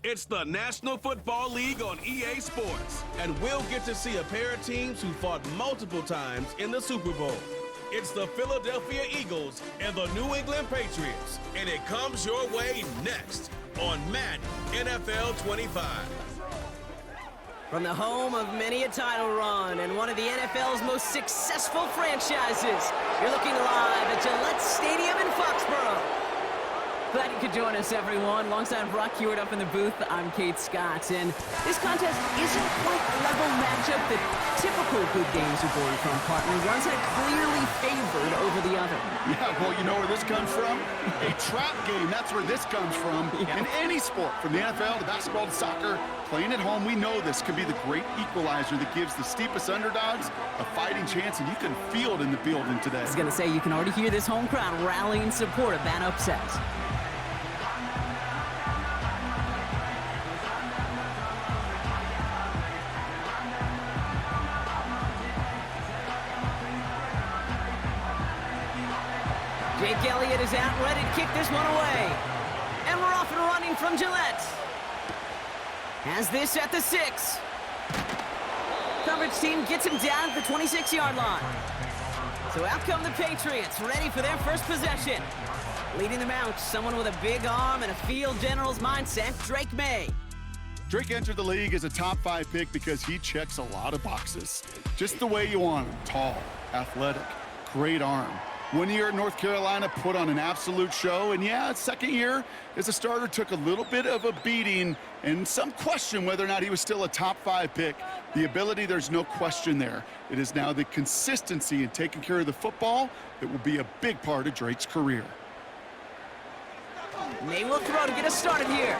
It's the National Football League on EA Sports, and we'll get to see a pair of teams who fought multiple times in the Super Bowl. It's the Philadelphia Eagles and the New England Patriots, and it comes your way next on Madden NFL 25. From the home of many a title run and one of the NFL's most successful franchises, you're looking live at Gillette Stadium in Foxborough. Glad you could join us, everyone. Alongside Brock Hewitt up in the booth, I'm Kate Scott. And this contest isn't quite a level matchup that typical good games are born from, partner. One's that clearly favored over the other. Yeah, well, you know where this comes from? A trap game. That's where this comes from. Yeah. In any sport, from the NFL to basketball to soccer, playing at home, we know this could be the great equalizer that gives the steepest underdogs a fighting chance, and you can feel it in the building today. I was going to say, you can already hear this home crowd rallying in support of that upset. Jake Elliott is out, ready to kick this one away. And we're off and running from Gillette. Has this at the 6. Coverage team gets him down at the 26-yard line. So out come the Patriots, ready for their first possession. Leading them out, someone with a big arm and a field general's mindset, Drake May. Drake entered the league as a top 5 pick because he checks a lot of boxes. Just the way you want him. Tall, athletic, great arm. 1 year at North Carolina, put on an absolute show, and yeah, his second year as a starter took a little bit of a beating and some question whether or not he was still a top 5 pick. The ability, there's no question there. It is now the consistency in taking care of the football that will be a big part of Drake's career. May will throw to get us started here.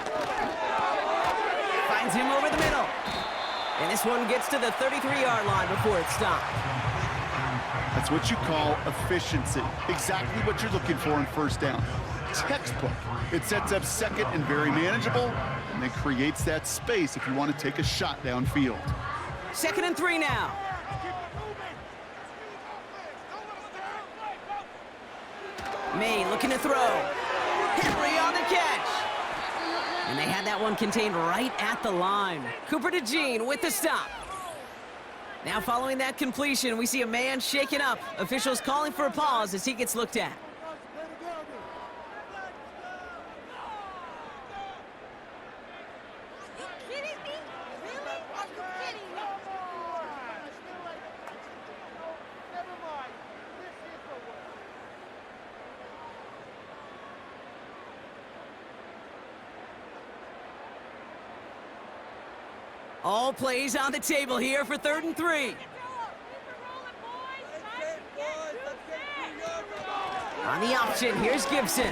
Finds him over the middle. And this one gets to the 33-yard line before it's stopped. That's what you call efficiency. Exactly what you're looking for in first down. Textbook. It sets up second and very manageable, and then creates that space if you want to take a shot downfield. 2nd and 3 now. May looking to throw. Henry on the catch. And they had that one contained right at the line. Cooper DeJean with the stop. Now following that completion, we see a man shaken up. Officials calling for a pause as he gets looked at. All plays on the table here for 3rd and 3. On the option, here's Gibson.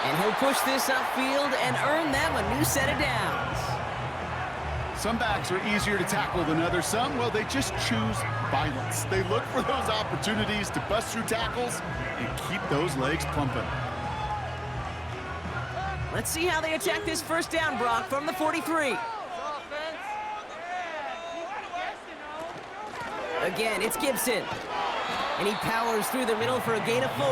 And he'll push this upfield and earn them a new set of downs. Some backs are easier to tackle than others. Some, well, they just choose violence. They look for those opportunities to bust through tackles and keep those legs pumping. Let's see how they attack this first down, Brock, from the 43. Again, it's Gibson. And he powers through the middle for a gain of 4.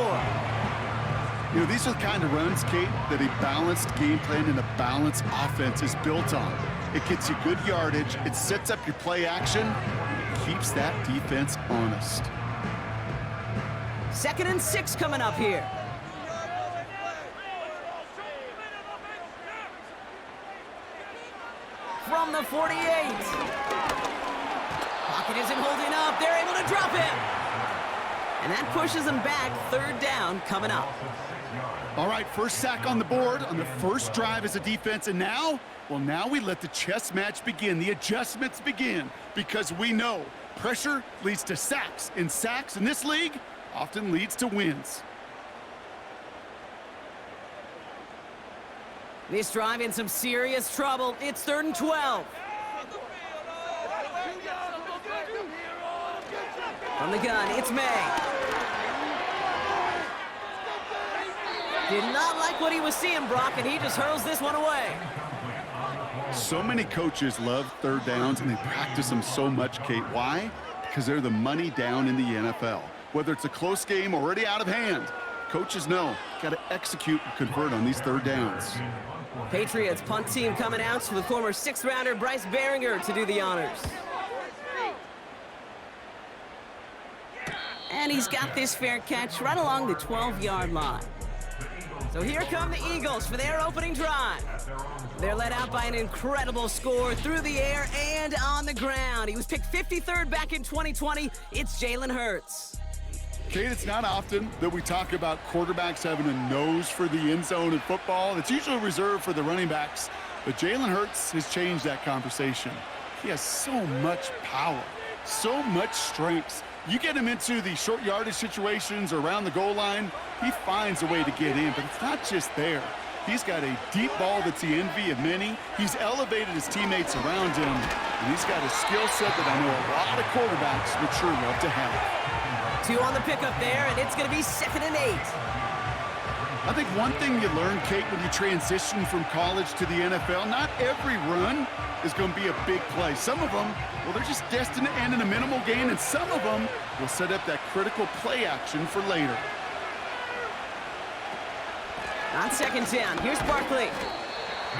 You know, these are the kind of runs, Kate, that a balanced game plan and a balanced offense is built on. It gets you good yardage, it sets up your play action, and it keeps that defense honest. 2nd and 6 coming up here. From the 48. Pocket isn't holding up. They're able to drop him. And that pushes them back. 3rd down coming up. All right, first sack on the board on the first drive as a defense. And now, well, now we let the chess match begin. The adjustments begin because we know pressure leads to sacks. And sacks in this league often leads to wins. This drive in some serious trouble. It's 3rd and 12. From the gun, it's May. Did not like what he was seeing, Brock, and he just hurls this one away. So many coaches love third downs, and they practice them so much, Kate. Why? Because they're the money down in the NFL. Whether it's a close game already out of hand, coaches know got to execute and convert on these third downs. Patriots punt team coming out with former 6th-rounder Bryce Behringer to do the honors. And he's got this fair catch right along the 12-yard line. So here come the Eagles for their opening drive. They're led out by an incredible score through the air and on the ground. He was picked 53rd back in 2020. It's Jalen Hurts. Kate, it's not often that we talk about quarterbacks having a nose for the end zone in football. It's usually reserved for the running backs. But Jalen Hurts has changed that conversation. He has so much power, so much strength. You get him into the short yardage situations or around the goal line, he finds a way to get in. But it's not just there. He's got a deep ball that's the envy of many. He's elevated his teammates around him. And he's got a skill set that I know a lot of quarterbacks would sure love to have. 2 on the pickup there, and it's going to be 2nd and 8. I think one thing you learn, Kate, when you transition from college to the NFL, not every run is going to be a big play. Some of them, well, they're just destined to end in a minimal gain, and some of them will set up that critical play action for later. On 2nd down, here's Barkley.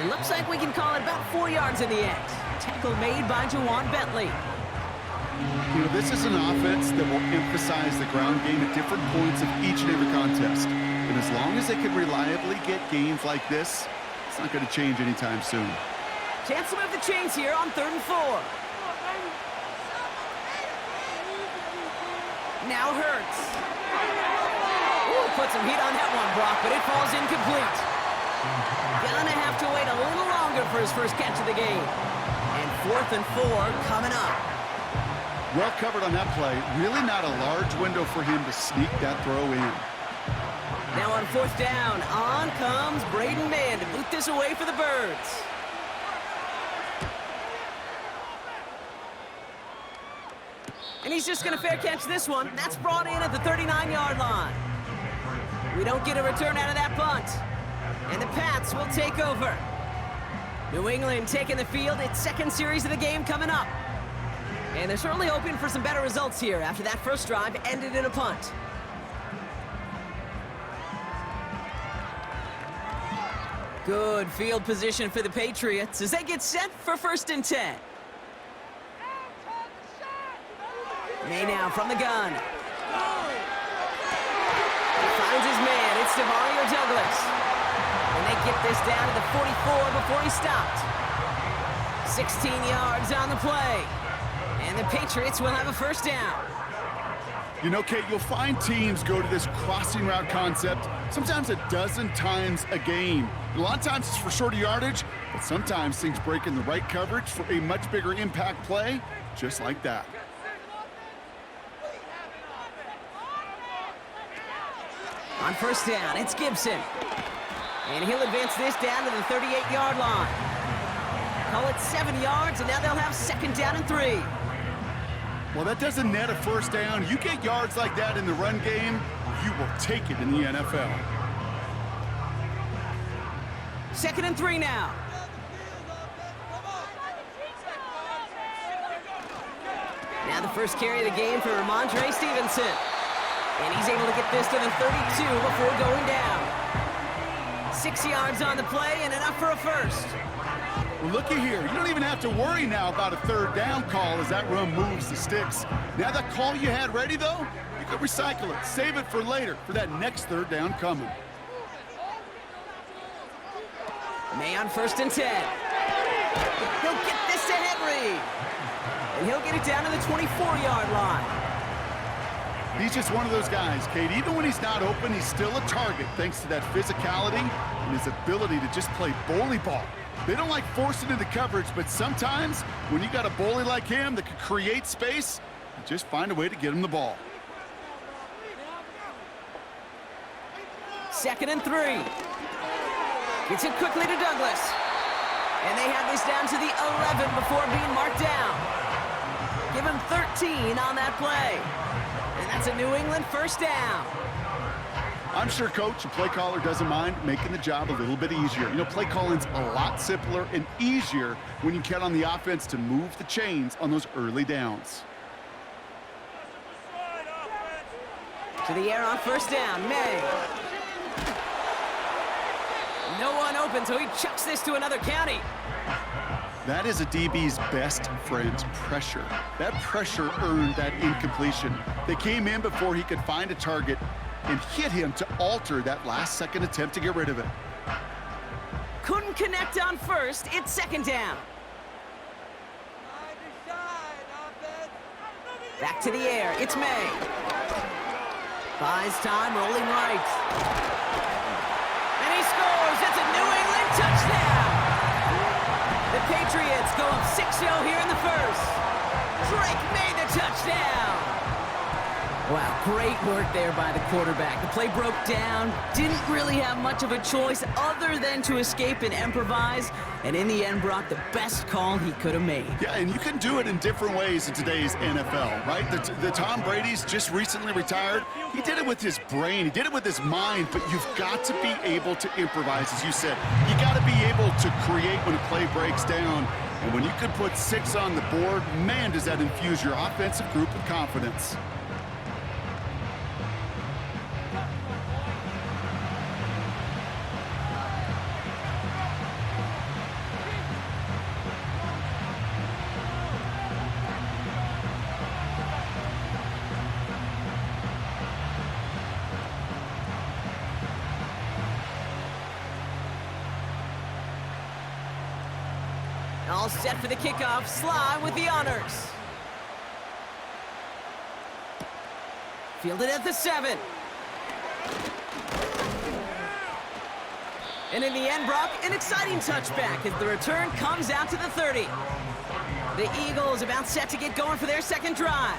It looks like we can call it about 4 yards in the end. Tackle made by Jawan Bentley. You know, this is an offense that will emphasize the ground game at different points of each and every contest. And as long as they can reliably get gains like this, it's not going to change anytime soon. Chance to move the chains here on 3rd and 4. Now Hurts. Ooh, put some heat on that one, Brock, but it falls incomplete. Gonna have to wait a little longer for his first catch of the game. And 4th and 4 coming up. Well covered on that play. Really not a large window for him to sneak that throw in. Now on 4th down, on comes Braden Mann to boot this away for the Birds. And he's just going to fair catch this one. That's brought in at the 39-yard line. We don't get a return out of that punt. And the Pats will take over. New England taking the field. Its 2nd series of the game coming up. And they're certainly hoping for some better results here after that first drive ended in a punt. Good field position for the Patriots as they get set for 1st and 10. May now from the gun. Finds his man. It's Demario Douglas. And they get this down to the 44 before he stopped. 16 yards on the play. And the Patriots will have a 1st down. You know, Kate, you'll find teams go to this crossing route concept sometimes a dozen times a game. A lot of times it's for shorter yardage, but sometimes things break in the right coverage for a much bigger impact play, just like that. On 1st down, it's Gibson. And he'll advance this down to the 38-yard line. Call it 7 yards, and now they'll have 2nd down and 3. Well, that doesn't net a 1st down. You get yards like that in the run game, you will take it in the NFL. 2nd and 3 now. Now the first carry of the game for Ramondre Stevenson. And he's able to get this to the 32 before going down. 6 yards on the play and enough for a 1st. Well, looky here. You don't even have to worry now about a 3rd down call as that run moves the sticks. Now that call you had ready, though, you could recycle it. Save it for later for that next 3rd down coming. May on 1st and 10. He'll get this to Henry. And he'll get it down to the 24-yard line. He's just one of those guys, Kate. Even when he's not open, he's still a target thanks to that physicality and his ability to just play bully ball. They don't like forcing into coverage, but sometimes when you got a bully like him that can create space, you just find a way to get him the ball. 2nd and 3. Gets it quickly to Douglas. And they have this down to the 11 before being marked down. Give him 13 on that play. And that's a New England 1st down. I'm sure coach and play caller doesn't mind making the job a little bit easier. You know, play calling's a lot simpler and easier when you count on the offense to move the chains on those early downs. To the air on first down, May. No one open, so he chucks this to another county. That is a DB's best friend, pressure. That pressure earned that incompletion. They came in before he could find a target and hit him to alter that last-second attempt to get rid of it. Couldn't connect on first. It's second down. Back to the air. It's May. Buys time, rolling right. And he scores. That's a New England touchdown. The Patriots go up 6-0 here in the first. Drake made the touchdown. Wow, great work there by the quarterback. The play broke down, didn't really have much of a choice other than to escape and improvise, and in the end brought the best call he could have made. Yeah, and you can do it in different ways in today's NFL, right? The Tom Brady's just recently retired. He did it with his brain. He did it with his mind, but you've got to be able to improvise, as you said. You got to be able to create when a play breaks down. And when you can put 6 on the board, man, does that infuse your offensive group with confidence. All set for the kickoff. Sly with the honors. Fielded at the 7. And in the end, Brock, an exciting touchback as the return comes out to the 30. The Eagles about set to get going for their second drive.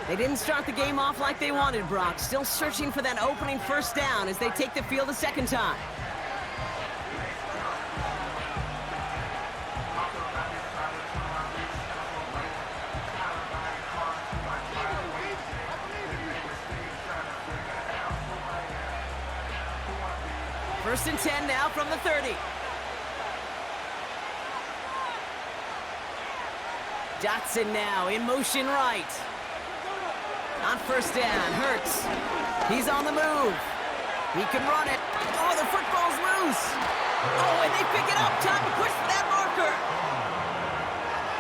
They didn't start the game off like they wanted, Brock. Still searching for that opening first down as they take the field a second time. First and 10 now from the 30. Dotson now in motion right. On first down, Hurts. He's on the move. He can run it. Oh, the football's loose. Oh, and they pick it up. Time to push for that marker.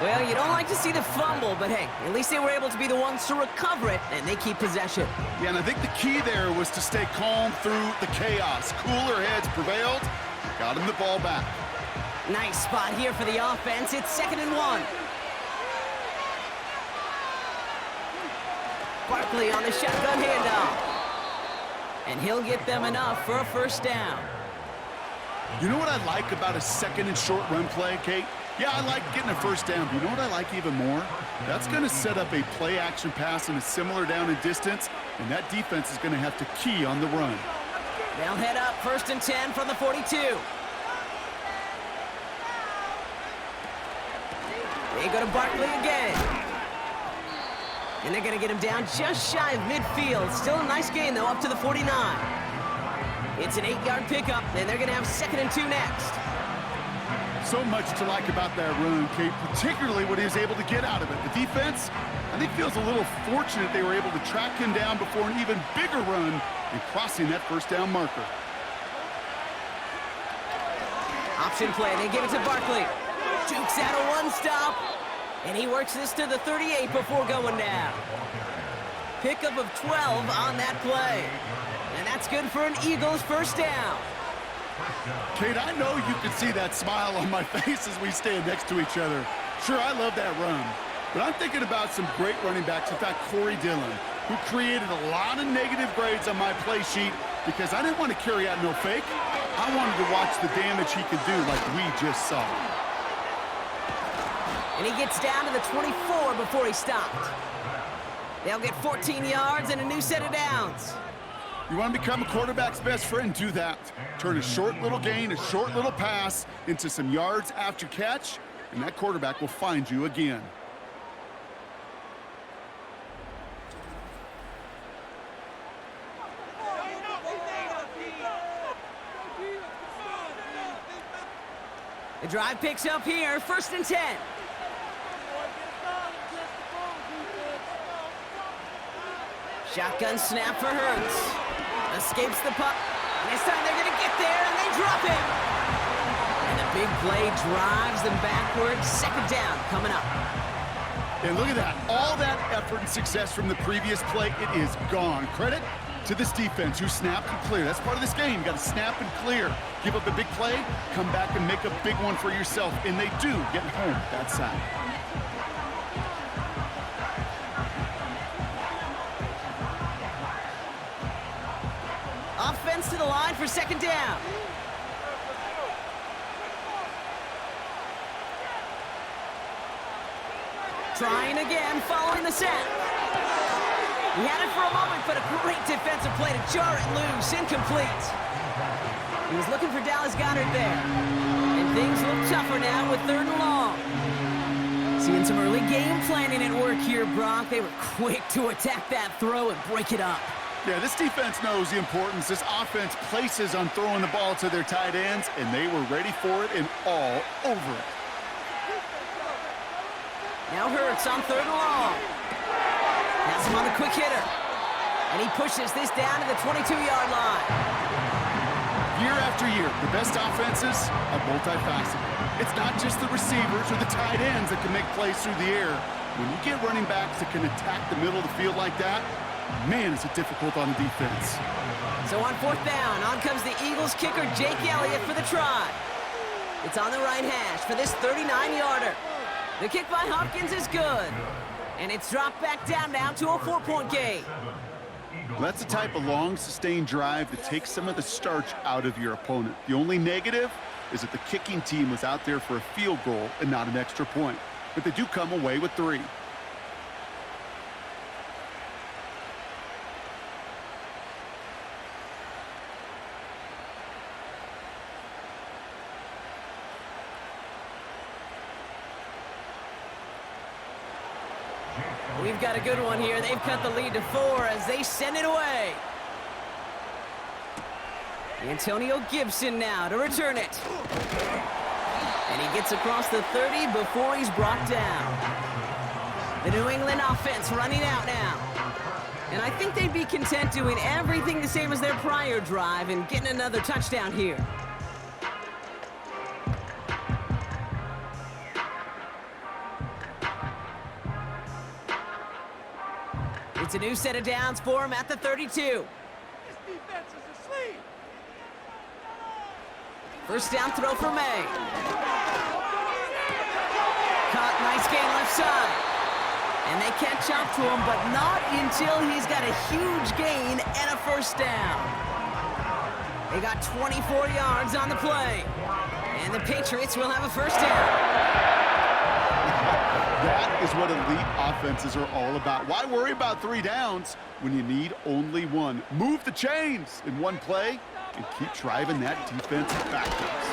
Well, you don't like to see the fumble, but hey, at least they were able to be the ones to recover it, and they keep possession. Yeah, and I think the key there was to stay calm through the chaos. Cooler heads prevailed. Got him the ball back. Nice spot here for the offense. It's 2nd and 1. Barkley on the shotgun handoff. And he'll get them enough for a first down. You know what I like about a 2nd and short run play, Kate? Yeah, I like getting a first down, but you know what I like even more? That's going to set up a play-action pass in a similar down and distance, and that defense is going to have to key on the run. They'll head up 1st and 10 from the 42. They go to Barkley again. And they're going to get him down just shy of midfield. Still a nice gain, though, up to the 49. It's an 8-yard pickup, and they're going to have 2nd and 2 next. So much to like about that run, Kate, particularly what he was able to get out of it. The defense, I think, feels a little fortunate they were able to track him down before an even bigger run and crossing that first down marker. Option play, they give it to Barkley. Jukes out a one-stop, and he works this to the 38 before going down. Pickup of 12 on that play, and that's good for an Eagles first down. Kate, I know you can see that smile on my face as we stand next to each other. Sure, I love that run, but I'm thinking about some great running backs. In fact, Corey Dillon, who created a lot of negative grades on my play sheet because I didn't want to carry out no fake. I wanted to watch the damage he could do like we just saw. And he gets down to the 24 before he stopped. They'll get 14 yards and a new set of downs. You want to become a quarterback's best friend? Do that. Turn a short little gain, a short little pass into some yards after catch, and that quarterback will find you again. The drive picks up here, 1st and 10. Shotgun snap for Hurts. Escapes the puck. And this time they're going to get there, and they drop him. And the big play drives them backwards. 2nd down coming up. And look at that. All that effort and success from the previous play, it is gone. Credit to this defense who snapped and cleared. That's part of this game. You got to snap and clear. Give up a big play, come back and make a big one for yourself. And they do, getting home that side. Offense to the line for 2nd down. Trying again, following the sack. He had it for a moment, but a great defensive play to jar it loose, incomplete. He was looking for Dallas Goedert there. And things look tougher now with 3rd and long. Seeing some early game planning at work here, Brock. They were quick to attack that throw and break it up. Yeah, this defense knows the importance this offense places on throwing the ball to their tight ends, and they were ready for it and all over it. Now Hurts on 3rd and long. Has him on the quick hitter. And he pushes this down to the 22-yard line. Year after year, the best offenses are multifaceted. It's not just the receivers or the tight ends that can make plays through the air. When you get running backs that can attack the middle of the field like that, man, is it difficult on the defense. So on 4th down, on comes the Eagles kicker, Jake Elliott, for the try. It's on the right hash for this 39-yarder. The kick by Hopkins is good. And it's dropped back down now to a 4-point game. Well, that's the type of long, sustained drive that takes some of the starch out of your opponent. The only negative is that the kicking team was out there for a field goal and not an extra point. But they do come away with 3. We've got a good one here. They've cut the lead to 4 as they send it away. Antonio Gibson now to return it. And he gets across the 30 before he's brought down. The New England offense running out now. And I think they'd be content doing everything the same as their prior drive and getting another touchdown here. It's a new set of downs for him at the 32. This defense is asleep. 1st down throw for May. Caught, nice gain left side. And they catch up to him, but not until he's got a huge gain and a 1st down. They got 24 yards on the play. And the Patriots will have a 1st down. That is what elite offenses are all about. Why worry about 3 downs when you need only 1? Move the chains in one play and keep driving that defense backwards.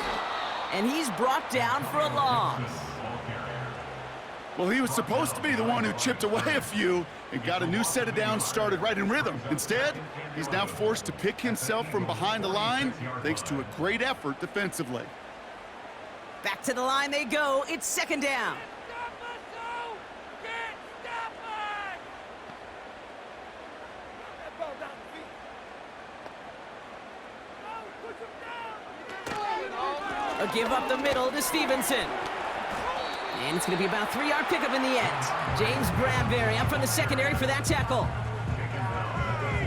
And he's brought down for a loss. Well, he was supposed to be the one who chipped away a few and got a new set of downs started right in rhythm. Instead, he's now forced to pick himself from behind the line thanks to a great effort defensively. Back to the line they go. It's 2nd down. A give up the middle to Stevenson. And it's going to be about a 3-yard pickup in the end. James Bradbury up from the secondary for that tackle.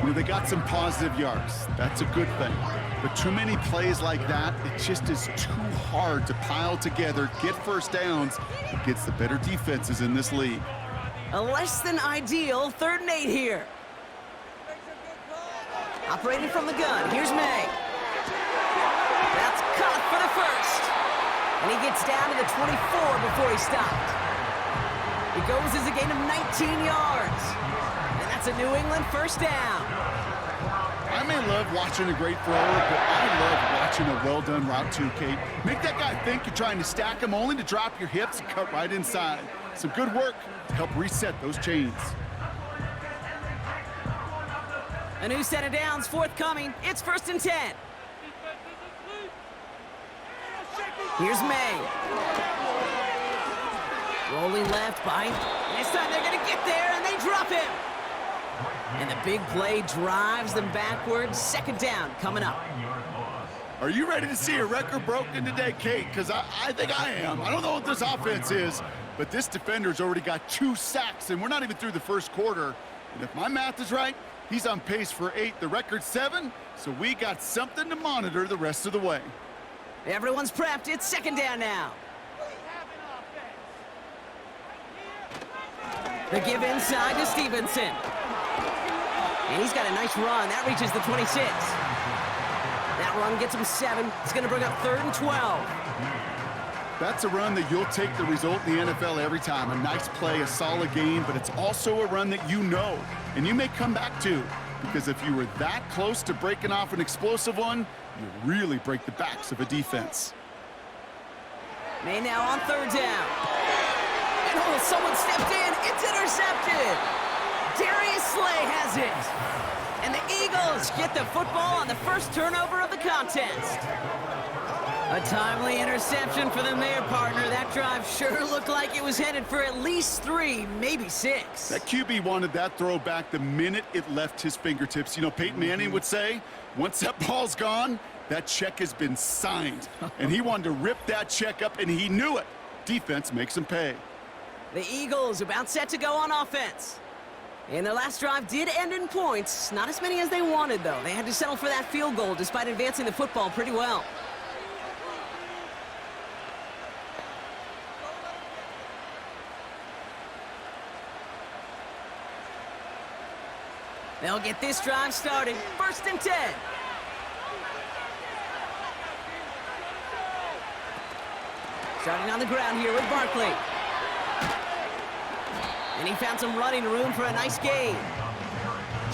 You know, they got some positive yards. That's a good thing. But too many plays like that, it just is too hard to pile together, get 1st downs against the better defenses in this league. A less than ideal 3rd and 8 here. Operating from the gun, here's May. That's caught for the 1st. And he gets down to the 24 before he stopped. It goes as a gain of 19 yards. And that's a New England 1st down. I may love watching a great thrower, but I love watching a well-done route too, Kate. Make that guy think you're trying to stack him only to drop your hips and cut right inside. Some good work to help reset those chains. A new set of downs forthcoming. It's 1st and 10. Shake Here's May. Rolling left, bite. This time they're going to get there, and they drop him. And the big play drives them backwards. Second down coming up. Are you ready to see a record broken today, Kate? Because I think I am. I don't know what this offense is, but this defender's already got 2 sacks, and we're not even through the first quarter. And if my math is right, he's on pace for 8. The record's 7, so we got something to monitor the rest of the way. Everyone's prepped. It's second down now. The give inside to Stevenson. And he's got a nice run. That reaches the 26. That run gets him 7. It's going to bring up 3rd and 12. That's a run that you'll take the result in the NFL every time. A nice play, a solid game, but it's also a run that you know, and you may come back to, because if you were that close to breaking off an explosive one, you really break the backs of a defense. May now on 3rd down. And oh, someone stepped in. It's intercepted. Darius Slay has it. And the Eagles get the football on the first turnover of the contest. A timely interception for them there, partner. That drive sure looked like it was headed for at least 3, maybe 6. That QB wanted that throw back the minute it left his fingertips. You know, Peyton Manning would say, once that ball's gone, that check has been signed. And he wanted to rip that check up, and he knew it. Defense makes him pay. The Eagles about set to go on offense. And their last drive did end in points. Not as many as they wanted, though. They had to settle for that field goal despite advancing the football pretty well. They'll get this drive started. 1st and 10. Starting on the ground here with Barkley. And he found some running room for a nice gain.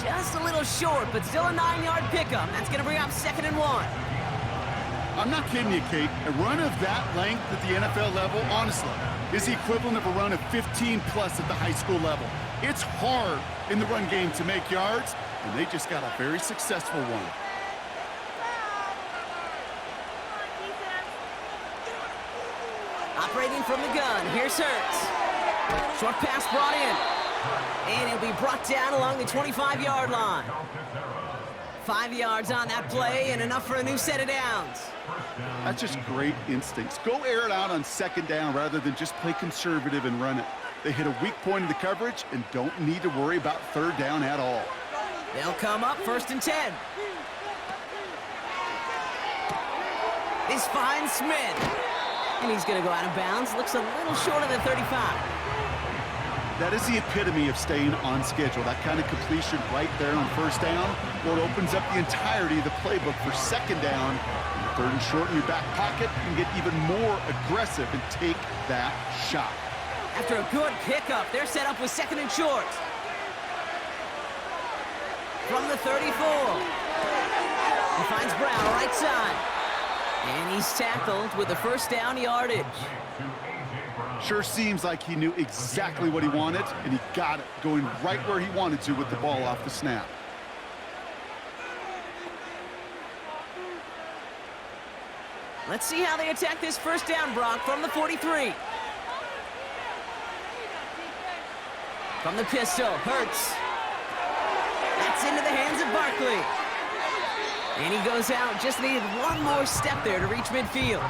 Just a little short, but still a 9-yard pickup. That's going to bring up 2nd and 1. I'm not kidding you, Kate. A run of that length at the NFL level, honestly, is the equivalent of a run of 15-plus at the high school level. It's hard in the run game to make yards, and they just got a very successful one. Operating from the gun, here's Hurts. Short pass brought in. And it'll be brought down along the 25-yard line. 5 yards on that play and enough for a new set of downs. That's just great instincts. Go air it out on 2nd down rather than just play conservative and run it. They hit a weak point in the coverage and don't need to worry about 3rd down at all. They'll come up 1st and 10. This finds Smith. And he's going to go out of bounds. Looks a little short of the 35. That is the epitome of staying on schedule. That kind of completion right there on 1st down, well, it opens up the entirety of the playbook for 2nd down. And 3rd and short in your back pocket, you can get even more aggressive and take that shot. After a good pickup, they're set up with 2nd and short. From the 34. He finds Brown right side. And he's tackled with the 1st down yardage. Sure seems like he knew exactly what he wanted, and he got it, going right where he wanted to with the ball off the snap. Let's see how they attack this 1st down, Brock, from the 43. From the pistol, Hurts. That's into the hands of Barkley. And he goes out, just needed one more step there to reach midfield.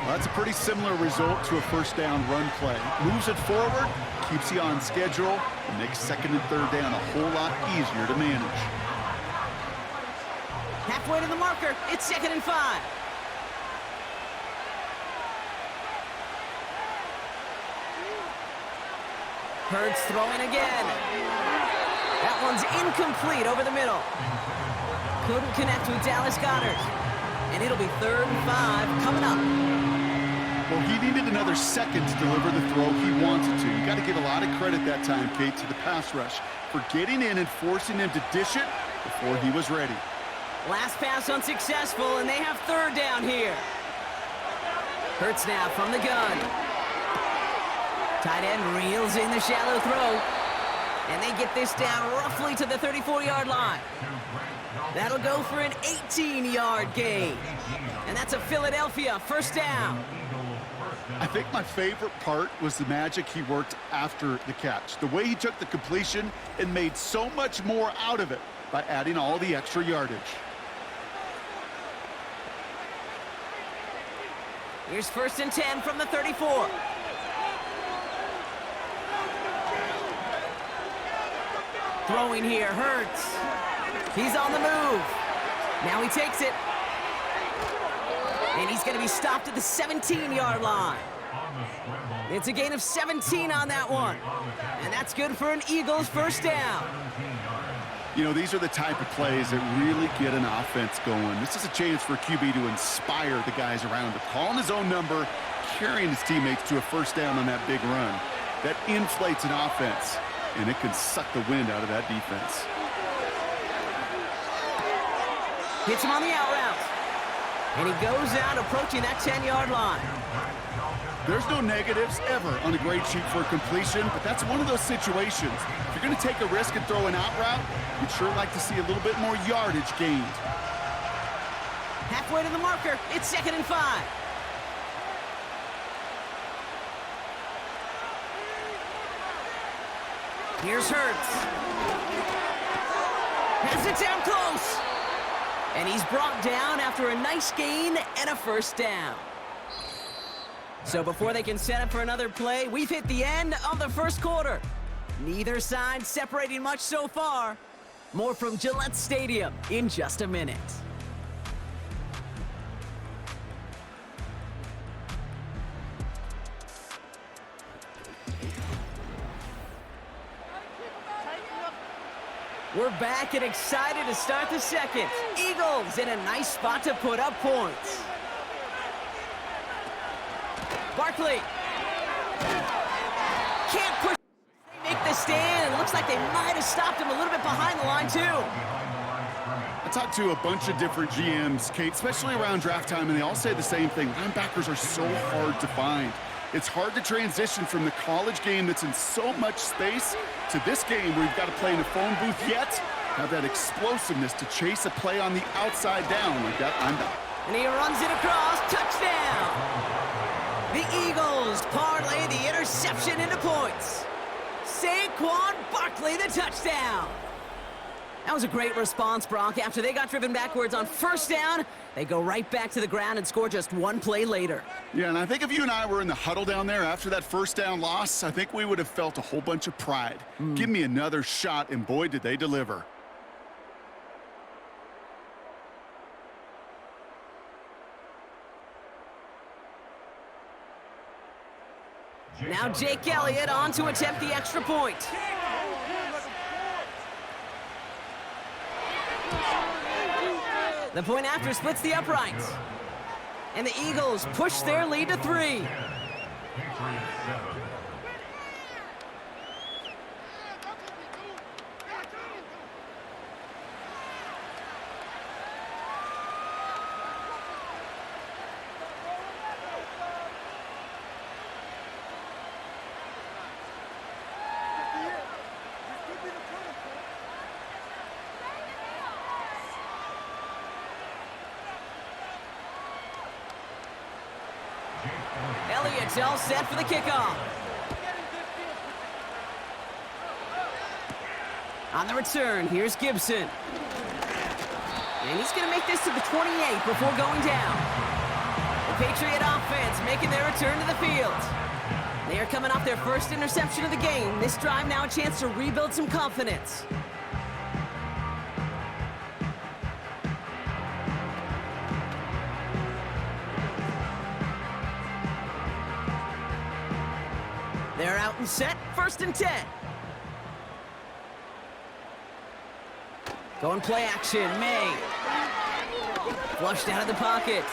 Well, that's a pretty similar result to a 1st down run play. Moves it forward, keeps you on schedule, and makes 2nd and 3rd down a whole lot easier to manage. Halfway to the marker, it's 2nd and 5. Hurts throwing again. That one's incomplete over the middle. Couldn't connect with Dallas Goedert. And it'll be 3rd and 5 coming up. Well, he needed another second to deliver the throw he wanted to. You got to give a lot of credit that time, Kate, to the pass rush for getting in and forcing him to dish it before he was ready. Last pass unsuccessful, and they have 3rd down here. Hurts now from the gun. Tight end reels in the shallow throw. And they get this down roughly to the 34-yard line. That'll go for an 18-yard gain. And that's a Philadelphia first down. I think my favorite part was the magic he worked after the catch. The way he took the completion and made so much more out of it by adding all the extra yardage. Here's 1st and 10 from the 34. Throwing here, Hurts. He's on the move. Now he takes it. And he's going to be stopped at the 17-yard line. It's a gain of 17 on that one. And that's good for an Eagles first down. You know, these are the type of plays that really get an offense going. This is a chance for QB to inspire the guys around him. Calling his own number, carrying his teammates to a first down on that big run. That inflates an offense, and it can suck the wind out of that defense. Hits him on the out route. And he goes out approaching that 10-yard line. There's no negatives ever on a grade sheet for completion, but that's one of those situations. If you're going to take a risk and throw an out route, you'd sure like to see a little bit more yardage gained. Halfway to the marker, it's 2nd and 5. Here's Hurts. Has it down close. And he's brought down after a nice gain and a first down. So before they can set up for another play, we've hit the end of the first quarter. Neither side separating much so far. More from Gillette Stadium in just a minute. We're back and excited to start the second. Eagles in a nice spot to put up points. Barkley. Can't push. They make the stand. It looks like they might have stopped him a little bit behind the line, too. I talked to a bunch of different GMs, Kate, especially around draft time, and they all say the same thing. Linebackers are so hard to find. It's hard to transition from the college game that's in so much space to this game where you've got to play in a phone booth, yet have that explosiveness to chase a play on the outside down like that linebacker. And he runs it across. Touchdown! The Eagles parlay the interception into points. Saquon Barkley, the touchdown. That was a great response, Brock. After they got driven backwards on first down, they go right back to the ground and score just one play later. Yeah, and I think if you and I were in the huddle down there after that first down loss, I think we would have felt a whole bunch of pride. Give me another shot, and boy, did they deliver. Now Jake Elliott on to attempt the extra point. The point after splits the uprights. And the Eagles push their lead to 3. Elliott's all set for the kickoff. On the return, here's Gibson. And he's going to make this to the 28 before going down. The Patriot offense making their return to the field. They are coming off their first interception of the game. This drive now a chance to rebuild some confidence. They're out and set, 1st and 10. Going play action, May. Flushed out of the pocket.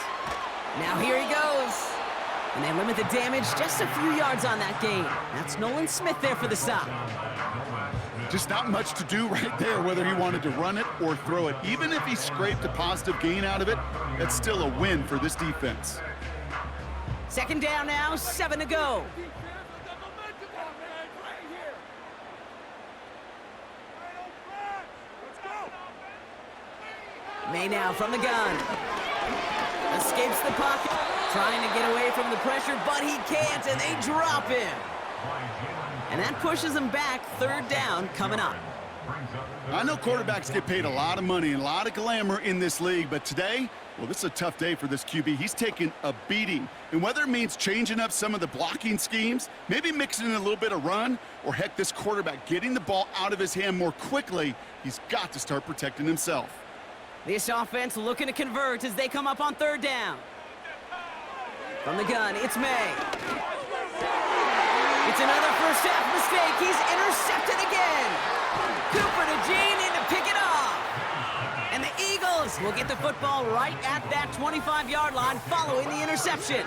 Now here he goes. And they limit the damage just a few yards on that gain. That's Nolan Smith there for the stop. Just not much to do right there, whether he wanted to run it or throw it. Even if he scraped a positive gain out of it, that's still a win for this defense. 2nd down now, 7 to go. May now from the gun. Escapes the pocket. Trying to get away from the pressure, but he can't, and they drop him. And that pushes him back. Third down coming up. I know quarterbacks get paid a lot of money and a lot of glamour in this league, but today, well, this is a tough day for this QB. He's taking a beating. And whether it means changing up some of the blocking schemes, maybe mixing in a little bit of run, or heck, this quarterback getting the ball out of his hand more quickly, he's got to start protecting himself. This offense looking to convert as they come up on third down. From the gun, it's May. It's another first half mistake. He's intercepted again. Cooper to Gene in to pick it off. And the Eagles will get the football right at that 25-yard line following the interception.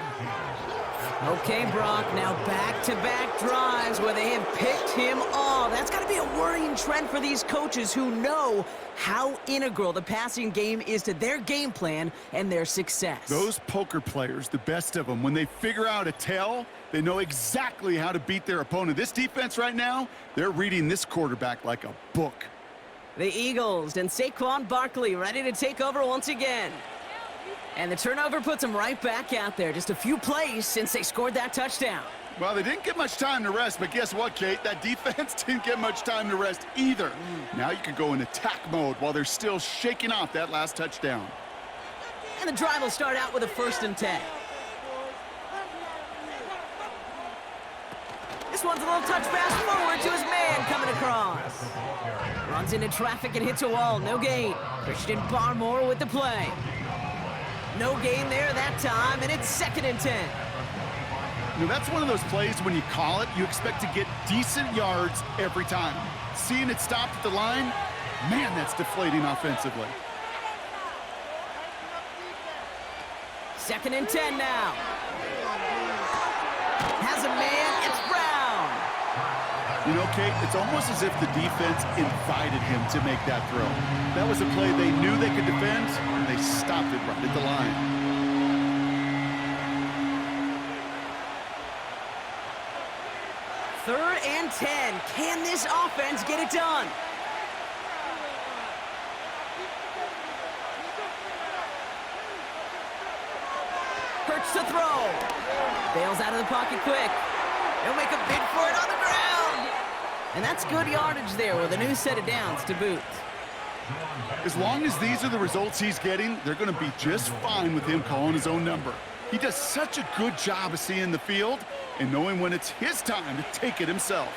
Okay, Brock, now back-to-back drives where they have picked him off. That's got to be a worrying trend for these coaches who know how integral the passing game is to their game plan and their success. Those poker players, the best of them, when they figure out a tell, they know exactly how to beat their opponent. This defense right now, they're reading this quarterback like a book. The Eagles and Saquon Barkley ready to take over once again. And the turnover puts them right back out there. Just a few plays since they scored that touchdown. Well, they didn't get much time to rest, but guess what, Kate? That defense didn't get much time to rest either. Now you can go in attack mode while they're still shaking off that last touchdown. And the drive will start out with a 1st and 10. This one's a little touch pass forward to his man coming across. Runs into traffic and hits a wall. No gain. Christian Barmore with the play. No gain there that time, and it's 2nd and 10. Now, that's one of those plays when you call it, you expect to get decent yards every time. Seeing it stopped at the line, man, that's deflating offensively. 2nd and 10 now. Has a man, it's Brown. You know, Kate, it's almost as if the defense invited him to make that throw. That was a play they knew they could defend, and they stopped it right at the line. Third and 10. Can this offense get it done? Hurts to throw. Bails out of the pocket quick. They'll make a bid for it on the ground. And that's good yardage there with a new set of downs to boot. As long as these are the results he's getting, they're going to be just fine with him calling his own number. He does such a good job of seeing the field and knowing when it's his time to take it himself.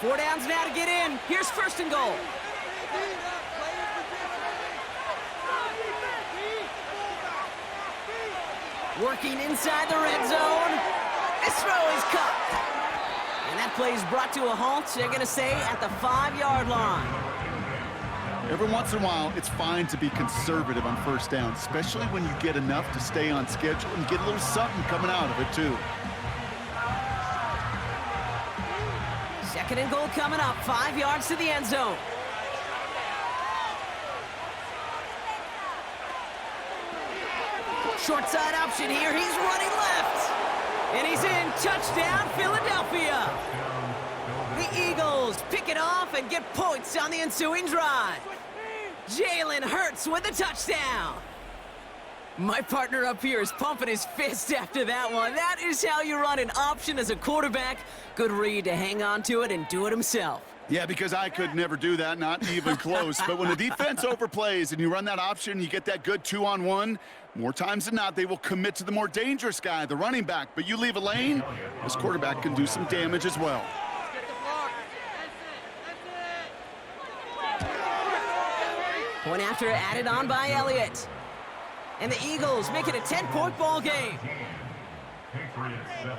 4 downs now to get in. Here's 1st and goal. Working inside the red zone. This throw is cut. And that play is brought to a halt, they're going to say, at the 5-yard line. Every once in a while, it's fine to be conservative on 1st down, especially when you get enough to stay on schedule and get a little something coming out of it, too. 2nd and goal coming up, 5 yards to the end zone. Short side option here, he's running left. And he's in, touchdown, Philadelphia. The Eagles pick it off and get points on the ensuing drive. Jalen Hurts with a touchdown. My partner up here is pumping his fist after that one. That is how you run an option as a quarterback. Good read to hang on to it and do it himself. Yeah, because I could never do that, not even close. But when the defense overplays and you run that option, you get that good 2-on-1, more times than not, they will commit to the more dangerous guy, the running back. But you leave a lane, this quarterback can do some damage as well. Point after added on by Elliott. And the Eagles make it a 10-point ball game. Patriots 7.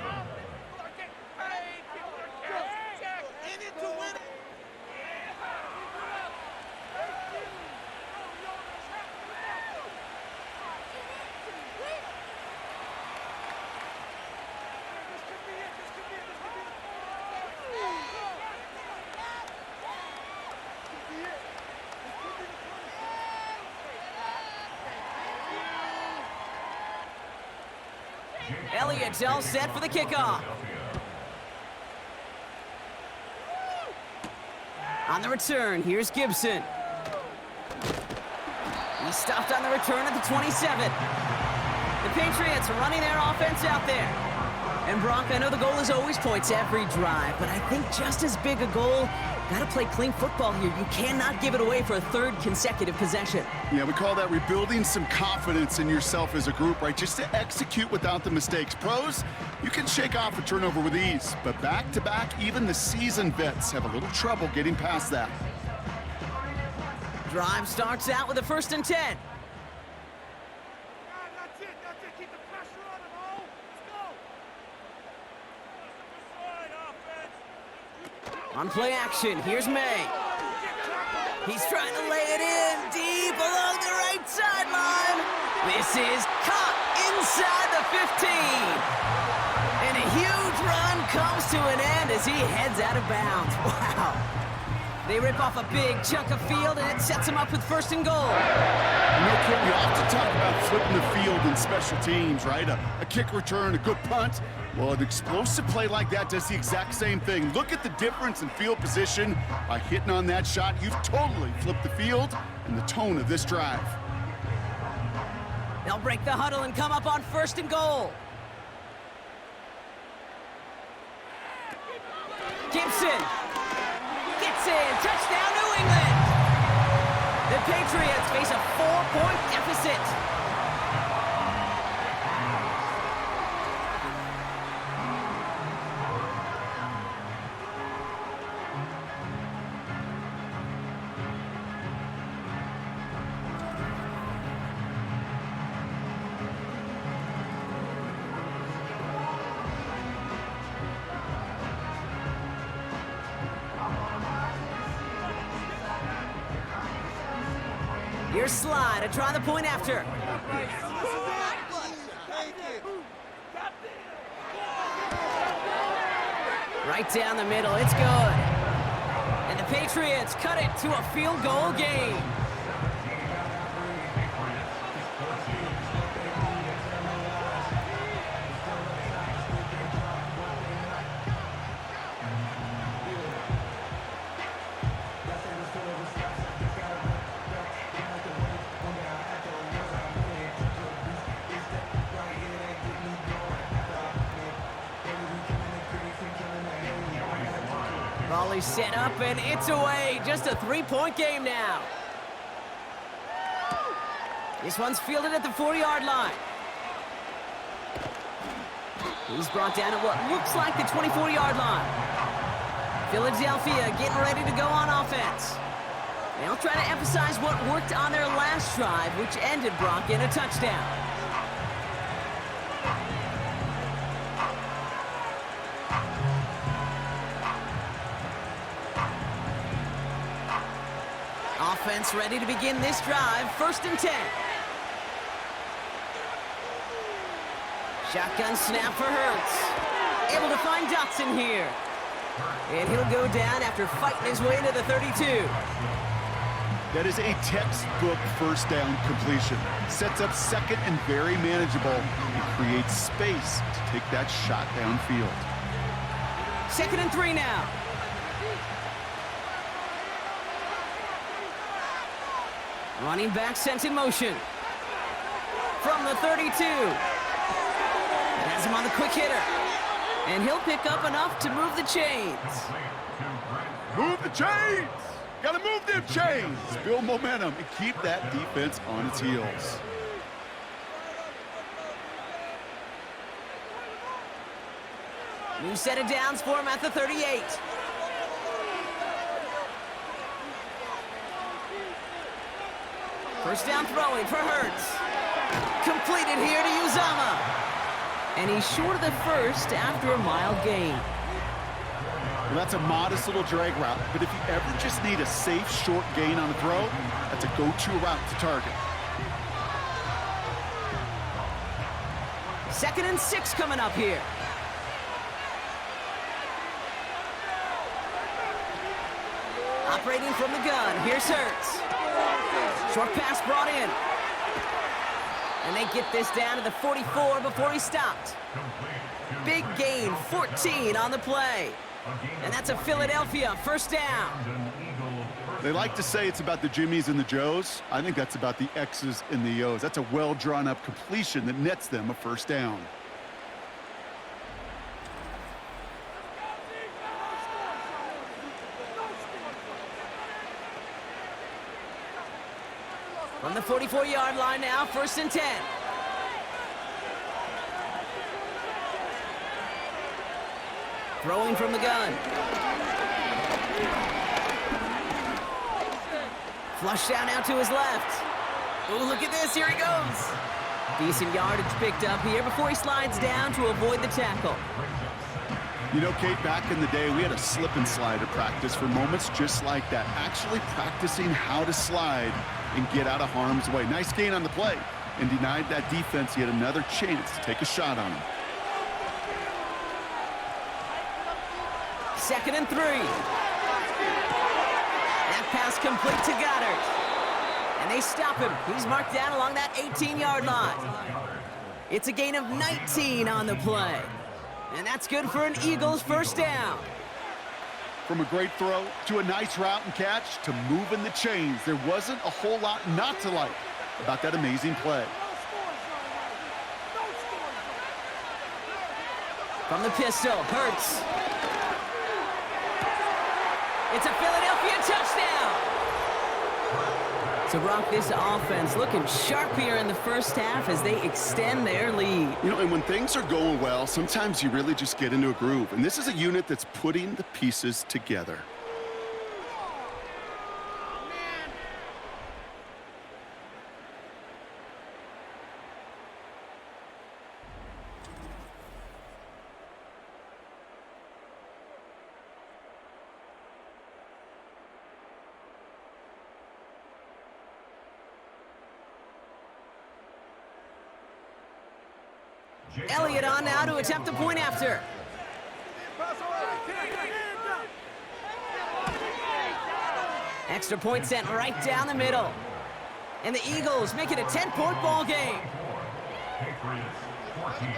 Elliott's all set for the kickoff. On the return, here's Gibson. He's stopped on the return at the 27. The Patriots are running their offense out there. And Brock, I know the goal is always points every drive, but I think just as big a goal, gotta play clean football here. You cannot give it away for a third consecutive possession. Yeah, we call that rebuilding some confidence in yourself as a group, right? Just to execute without the mistakes. Pros, you can shake off a turnover with ease, but back-to-back, even the seasoned vets have a little trouble getting past that. Drive starts out with a 1st and 10. On play action, here's May. He's trying to lay it in deep along the right sideline. This is caught inside the 15. And a huge run comes to an end as he heads out of bounds. Wow. They rip off a big chunk of field, and it sets him up with 1st and goal. You know, Kit, we often talk about flipping the field in special teams, right? A kick return, a good punt. Well, an explosive play like that does the exact same thing. Look at the difference in field position. By hitting on that shot, you've totally flipped the field and the tone of this drive. They'll break the huddle and come up on 1st and goal. Gibson gets in. Touchdown, New England. The Patriots face a 4-point deficit. Here's Sly to try the point after. Right down the middle, it's good. And the Patriots cut it to a field goal game. Volley set up, and it's away. Just a 3-point game now. This one's fielded at the 4-yard line. He's brought down at what looks like the 24-yard line. Philadelphia getting ready to go on offense. They'll try to emphasize what worked on their last drive, which ended Brock in a touchdown. Offense ready to begin this drive. 1st and 10. Shotgun snap for Hurts. Able to find Dotson here. And he'll go down after fighting his way into the 32. That is a textbook 1st down completion. Sets up 2nd and very manageable. And creates space to take that shot downfield. 2nd and 3 now. Running back sent in motion. From the 32. And has him on the quick hitter. And he'll pick up enough to move the chains. Move the chains! Gotta move them chains! Build momentum and keep that defense on its heels. New set of downs for him at the 38. First down throwing for Hurts. Completed here to Uzama. And he's short of the first after a mile gain. Well, that's a modest little drag route, but if you ever just need a safe, short gain on a throw, that's a go-to route to target. 2nd and 6 coming up here. Operating from the gun, here's Hurts. Short pass brought in. And they get this down to the 44 before he stopped. Big gain, 14 on the play. And that's a Philadelphia 1st down. They like to say it's about the Jimmies and the Joes. I think that's about the X's and the O's. That's a well-drawn-up completion that nets them a first down. From the 44-yard line now, 1st and 10. Throwing from the gun. Flush down out to his left. Oh, look at this. Here he goes. Decent yardage picked up here before he slides down to avoid the tackle. You know, Kate, back in the day, we had a slip and slide at practice for moments just like that. Actually practicing how to slide and get out of harm's way. Nice gain on the play. And denied that defense yet another chance to take a shot on him. 2nd and 3. That pass complete to Goddard. And they stop him. He's marked down along that 18-yard line. It's a gain of 19 on the play. And that's good for an Eagles first down. From a great throw to a nice route and catch to moving the chains, there wasn't a whole lot not to like about that amazing play. From the pistol, Hurts. It's a Philadelphia touchdown. So, Brock, this offense looking sharp here in the first half as they extend their lead. You know, and when things are going well, sometimes you really just get into a groove. And this is a unit that's putting the pieces together. Elliott on now to attempt the point after. Extra point sent right down the middle. And the Eagles make it a 10-point ball game. Patriots 14.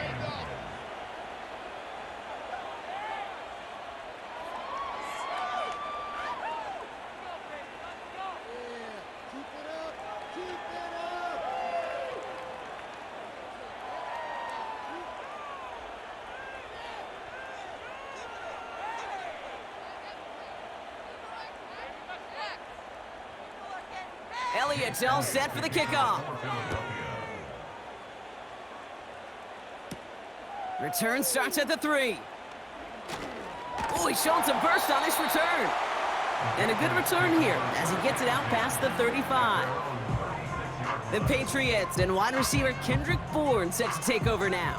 Elliott's all set for the kickoff. Return starts at the 3. Oh, he's showing some burst on this return. And a good return here as he gets it out past the 35. The Patriots and wide receiver Kendrick Bourne set to take over now.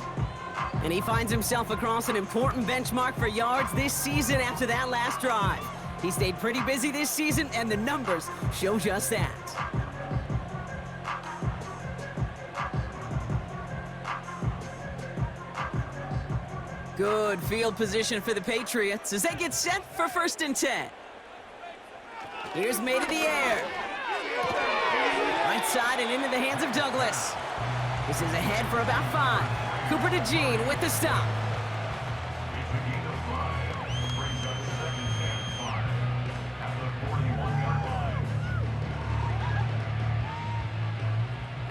And he finds himself across an important benchmark for yards this season after that last drive. He stayed pretty busy this season, and the numbers show just that. Good field position for the Patriots as they get set for 1st and 10. Here's made in the air. Right side and into the hands of Douglas. This is ahead for about 5. Cooper to Jean with the stop.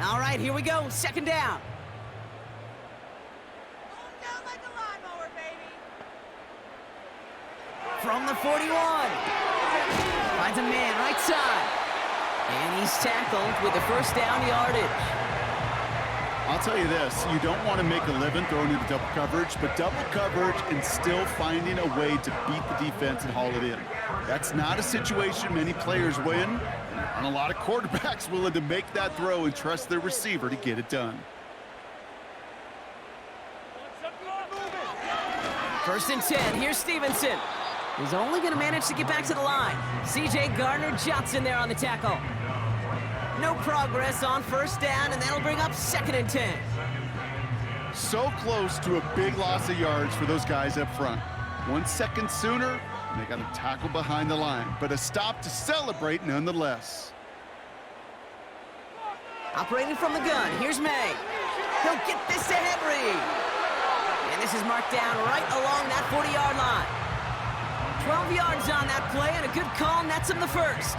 All right, here we go. 2nd down. From the 41. Finds a man right side. And he's tackled with the first down yardage. I'll tell you this, you don't want to make a living throwing into double coverage, but double coverage and still finding a way to beat the defense and haul it in. That's not a situation many players win, and there aren't a lot of quarterbacks willing to make that throw and trust their receiver to get it done. 1st and 10, here's Stevenson. He's only going to manage to get back to the line. C.J. Gardner-Johnson there on the tackle. No progress on 1st down, and that'll bring up 2nd and 10. So close to a big loss of yards for those guys up front. 1 second sooner, and they got a tackle behind the line, but a stop to celebrate nonetheless. Operating from the gun, here's May. He'll get this to Henry. And this is marked down right along that 40-yard line. 12 yards on that play, and a good call nets him the first.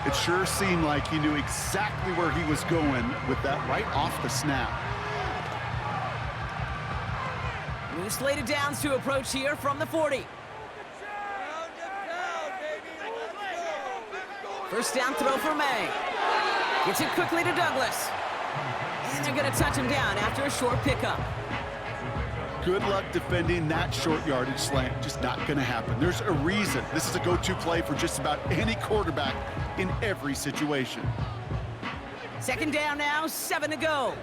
It sure seemed like he knew exactly where he was going with that right off the snap. New slated downs to approach here from the 40. First down throw for May. Gets it quickly to Douglas. And they're going to touch him down after a short pickup. Good luck defending that short yardage slant. Just not going to happen. There's a reason. This is a go-to play for just about any quarterback in every situation. Second down now, 7 to go.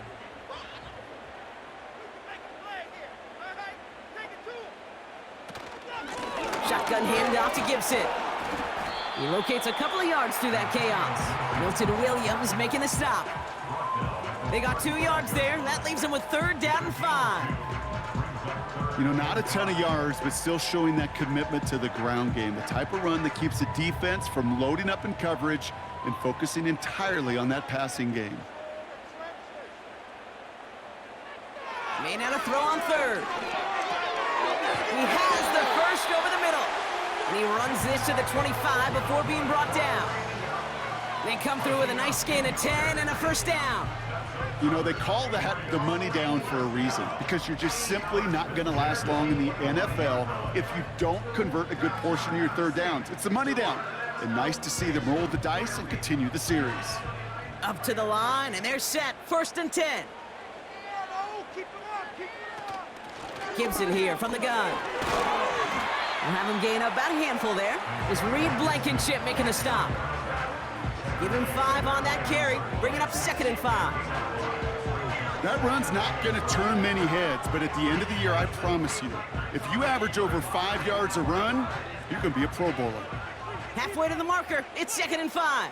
Shotgun handoff to Gibson. He locates a couple of yards through that chaos. Milton Williams making the stop. They got 2 yards there. That leaves them with 3rd down and 5. You know, not a ton of yards, but still showing that commitment to the ground game. The type of run that keeps the defense from loading up in coverage and focusing entirely on that passing game. May now to throw on 3rd. He has the first over the middle. And he runs this to the 25 before being brought down. They come through with a nice gain of 10 and a first down. You know, they call that the money down for a reason, because you're just simply not going to last long in the NFL if you don't convert a good portion of your 3rd downs. It's the money down. And nice to see them roll the dice and continue the series. Up to the line, and they're set. 1st and 10. Gibson here from the gun. We'll have him gain up about a handful there. It's Reed Blankenship making the stop. Give him 5 on that carry, bring it up 2nd and 5. That run's not going to turn many heads, but at the end of the year, I promise you, if you average over 5 yards a run, you're going to be a Pro Bowler. Halfway to the marker, it's 2nd and 5.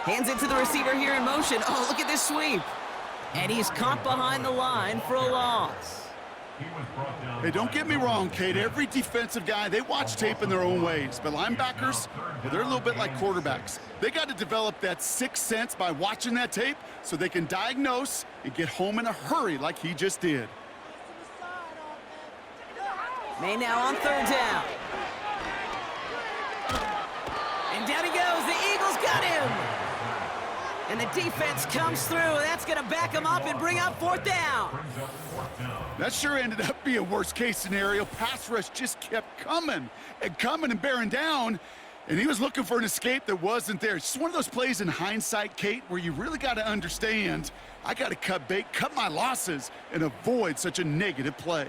Hands it to the receiver here in motion. Oh, look at this sweep. And he's caught behind the line for a loss. Hey, don't get me wrong, Kate. Every defensive guy, they watch tape in their own ways. But linebackers, well, they're a little bit like quarterbacks. They got to develop that sixth sense by watching that tape so they can diagnose and get home in a hurry like he just did. May now on 3rd down. And down he goes. The Eagles got him. And the defense comes through. That's going to back him up and bring up 4th down. That sure ended up being a worst-case scenario. Pass rush just kept coming and bearing down, and he was looking for an escape that wasn't there. It's just one of those plays in hindsight, Kate, where you really got to understand, I got to cut bait, cut my losses, and avoid such a negative play.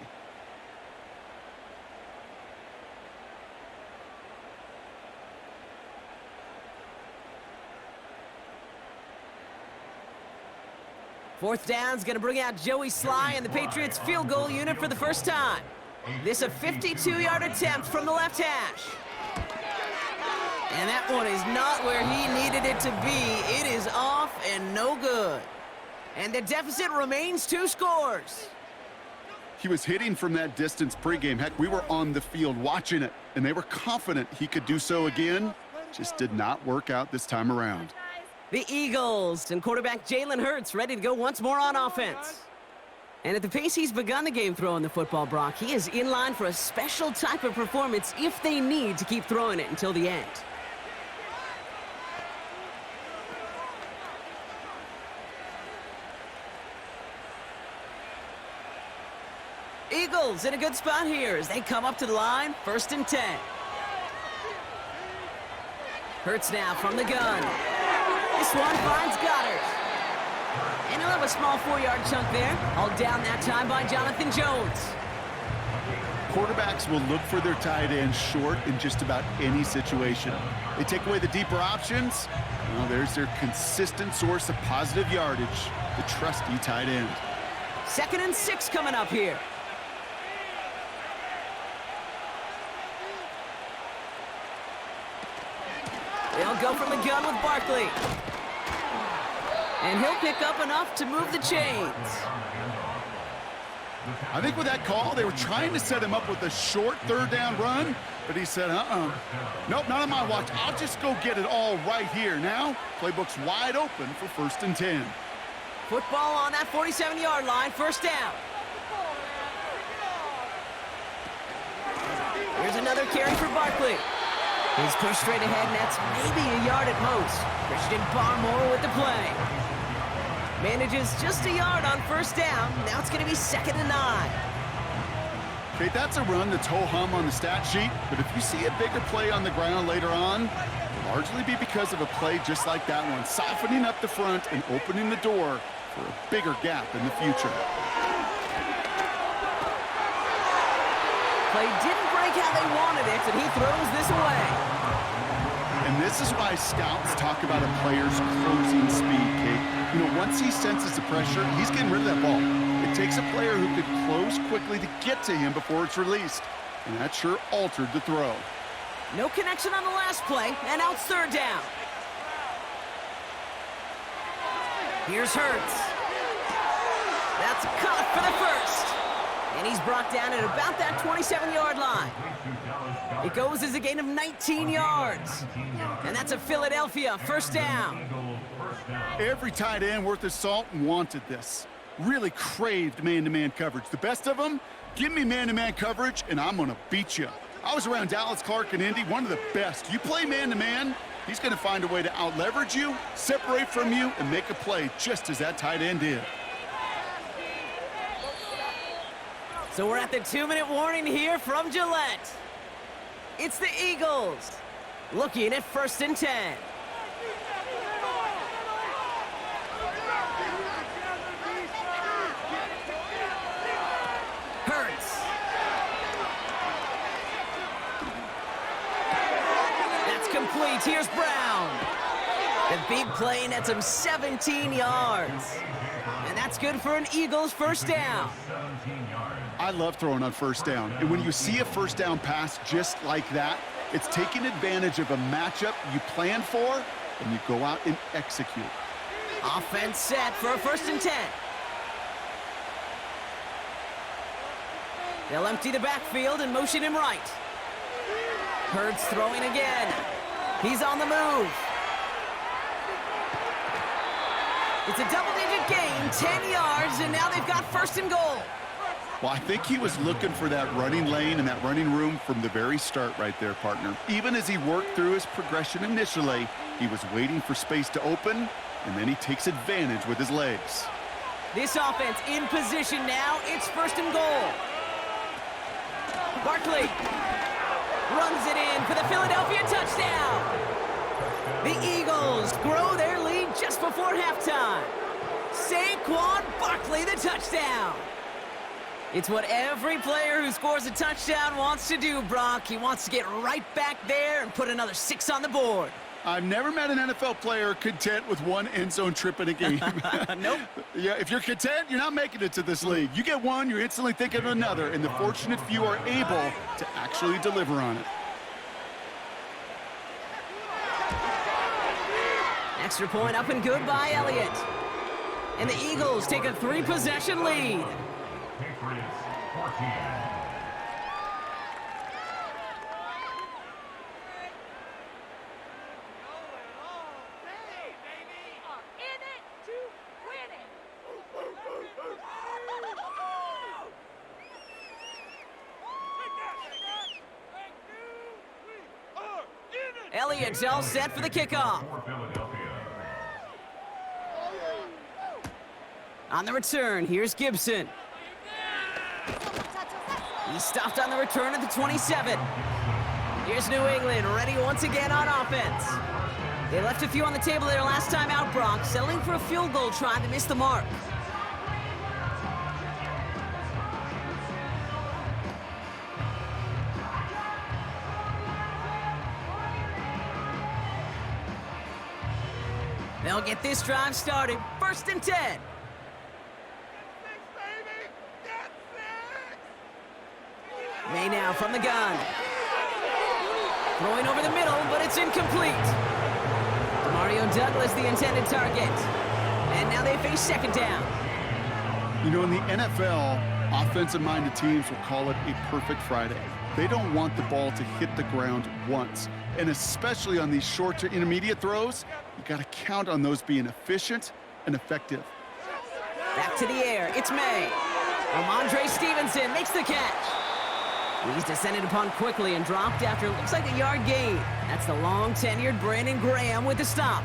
Fourth down's going to bring out Joey Sly and the Patriots field goal unit for the first time. This a 52-yard attempt from the left hash. And that one is not where he needed it to be. It is off and no good. And the deficit remains 2 scores. He was hitting from that distance pregame. Heck, we were on the field watching it, and they were confident he could do so again. Just did not work out this time around. The Eagles and quarterback Jalen Hurts ready to go once more on offense. And at the pace he's begun the game throwing the football, Brock, he is in line for a special type of performance if they need to keep throwing it until the end. Eagles in a good spot here as they come up to the line, 1st and 10. Hurts now from the gun. This one finds Goddard. And he'll have a small 4-yard chunk there, hauled down that time by Jonathan Jones. Quarterbacks will look for their tight end short in just about any situation. They take away the deeper options. Well, there's their consistent source of positive yardage, the trusty tight end. 2nd and 6 coming up here. They'll go from the gun with Barkley. And he'll pick up enough to move the chains. I think with that call, they were trying to set him up with a short 3rd down run, but he said, nope, not on my watch. I'll just go get it all right here. Now, playbook's wide open for 1st and 10. Football on that 47-yard line, 1st down. Here's another carry for Barkley. He's pushed straight ahead, and that's maybe a yard at most. Christian Barmore with the play. Manages just a yard on first down. Now it's going to be 2nd and 9. Okay, that's a run that's ho-hum on the stat sheet, but if you see a bigger play on the ground later on, it'll largely be because of a play just like that one, softening up the front and opening the door for a bigger gap in the future. Play didn't break how they wanted it, and he throws this away. And this is why scouts talk about a player's closing speed, Kate. You know, once he senses the pressure, he's getting rid of that ball. It takes a player who could close quickly to get to him before it's released. And that sure altered the throw. No connection on the last play, and out 3rd down. Here's Hurts. That's caught for the first. And he's brought down at about that 27-yard line. It goes as a gain of 19 yards. And that's a Philadelphia 1st down. Every tight end worth his salt wanted this. Really craved man-to-man coverage. The best of them, give me man-to-man coverage, and I'm going to beat you. I was around Dallas Clark and Indy, one of the best. You play man-to-man, he's going to find a way to out-leverage you, separate from you, and make a play just as that tight end did. So we're at the 2-minute warning here from Gillette. It's the Eagles, looking at 1st and 10. Hurts. That's complete. Here's Brown. The big play nets him 17 yards. And that's good for an Eagles 1st down. I love throwing on 1st down. And when you see a 1st down pass just like that, it's taking advantage of a matchup you plan for, and you go out and execute. Offense set for a 1st and 10. They'll empty the backfield and motion him right. Hurts throwing again. He's on the move. It's a double-digit gain, 10 yards, and now they've got 1st and goal. Well, I think he was looking for that running lane and that running room from the very start right there, partner. Even as he worked through his progression initially, he was waiting for space to open, and then he takes advantage with his legs. This offense in position now. It's 1st and goal. Barkley runs it in for the Philadelphia touchdown. The Eagles grow their lead just before halftime. Saquon Barkley, the touchdown. It's what every player who scores a touchdown wants to do, Brock. He wants to get right back there and put another 6 on the board. I've never met an NFL player content with one end zone trip in a game. Nope. Yeah, if you're content, you're not making it to this league. You get one, you're instantly thinking of another, and the fortunate few are able to actually deliver on it. Extra point up and good by Elliott. And the Eagles take a 3-possession lead. Patriots 14. Elliott's all set for the kickoff. On the return, here's Gibson. He's stopped on the return at the 27. Here's New England, ready once again on offense. They left a few on the table their last time out, Brock, settling for a field goal try that missed the mark. They'll get this drive started. 1st and 10. May now from the gun. Throwing over the middle, but it's incomplete. Demario Douglas, the intended target. And now they face 2nd down. You know, in the NFL, offensive-minded teams will call it a perfect Friday. They don't want the ball to hit the ground once. And especially on these short to intermediate throws, you got to count on those being efficient and effective. Back to the air. It's May. Ramondre Stevenson makes the catch. He's descended upon quickly and dropped after it looks like a yard gain. That's the long-tenured Brandon Graham with the stop.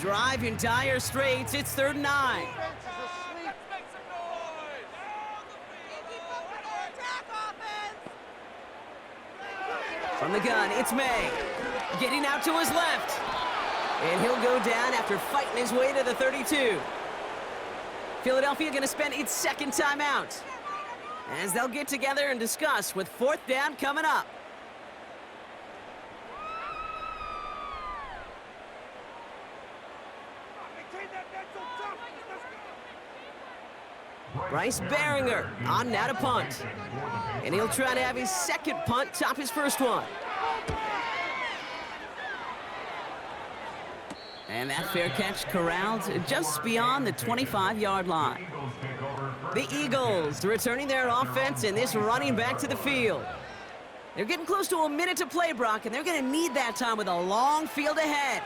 Drive in dire straits. It's 3rd and 9. From the gun, it's May. Getting out to his left. And he'll go down after fighting his way to the 32. Philadelphia going to spend its second timeout, as they'll get together and discuss with 4th down coming up. Bryce Behringer on now to punt. And he'll try to have his second punt top his first one. And that fair catch corralled just beyond the 25-yard line. The Eagles returning their offense and this running back to the field. They're getting close to a minute to play, Brock, and they're going to need that time with a long field ahead.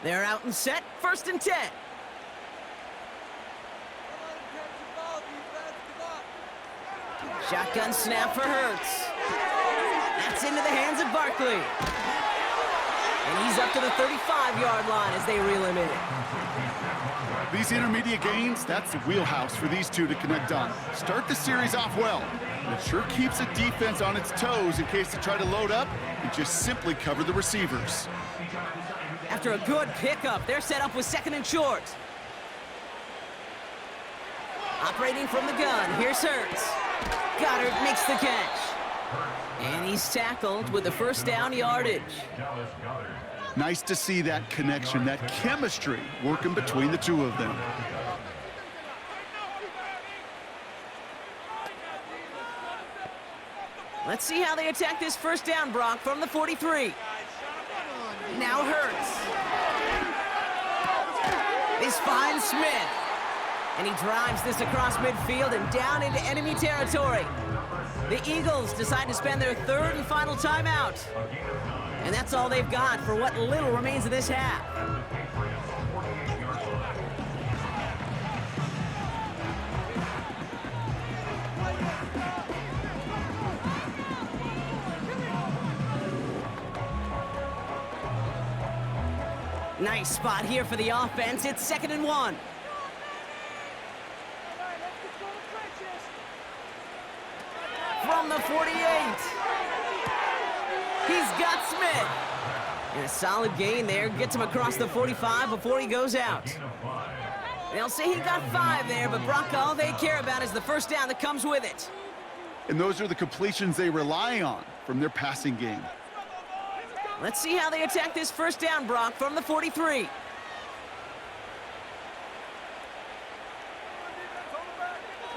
They're out and set, 1st and 10. Shotgun snap for Hurts. That's into the hands of Barkley. And he's up to the 35-yard line as they reel him in. These intermediate gains, that's the wheelhouse for these two to connect on. Start the series off well. It sure keeps the defense on its toes in case they try to load up and just simply cover the receivers. After a good pickup, they're set up with 2nd and short. Operating from the gun, here's Hurts. Goddard makes the catch. And he's tackled with the 1st down yardage. Nice to see that connection, that chemistry working between the two of them. Let's see how they attack this 1st down, Brock, from the 43. Now Hurts. This finds Smith. And he drives this across midfield and down into enemy territory. The Eagles decide to spend their 3rd and final timeout. And that's all they've got for what little remains of this half. Nice spot here for the offense. It's 2nd and 1. From the 48. He's got Smith. And a solid gain there. Gets him across the 45 before he goes out. They'll say he got 5 there, but Brock, all they care about is the 1st down that comes with it. And those are the completions they rely on from their passing game. Let's see how they attack this 1st down, Brock, from the 43.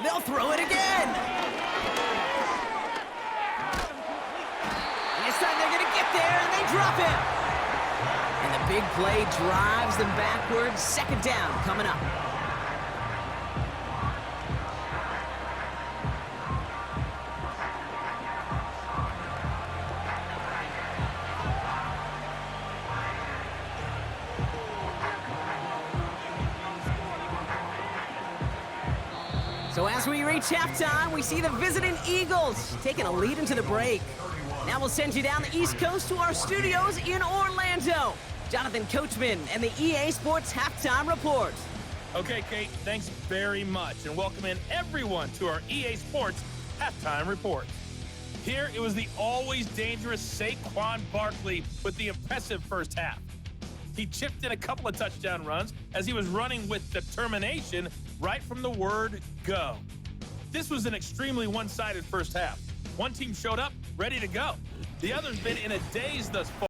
They'll throw it again. And this time they're going to get there, and they drop him. And the big play drives them backwards. 2nd down coming up. So as we reach halftime, we see the visiting Eagles taking a lead into the break. Now we'll send you down the East Coast to our studios in Orlando. Jonathan Coachman and the EA Sports Halftime Report. Okay, Kate, thanks very much, and welcome in everyone to our EA Sports Halftime Report. Here, it was the always dangerous Saquon Barkley with the impressive first half. He chipped in a couple of touchdown runs as he was running with determination right from the word go. This was an extremely one-sided first half. One team showed up, ready to go. The other's been in a daze thus far.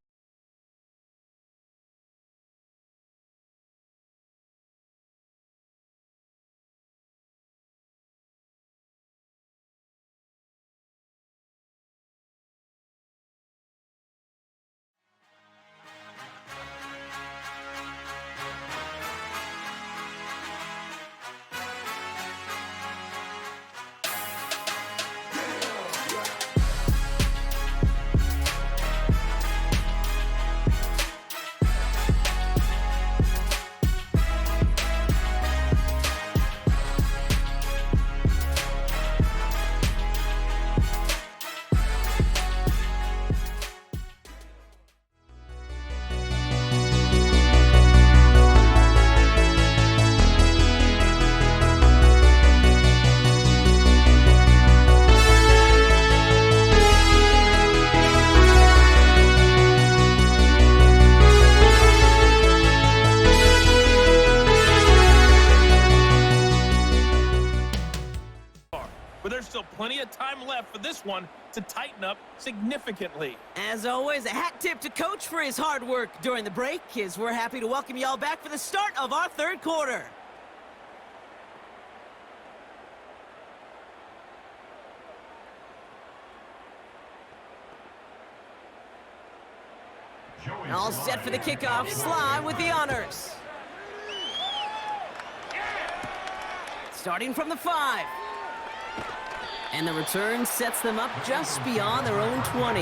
this one to tighten up significantly. As always, a hat tip to Coach for his hard work during the break, as we're happy to welcome y'all back for the start of our third quarter. All set for the kickoff. Sly with the honors. Starting from the 5. And the return sets them up just beyond their own 20.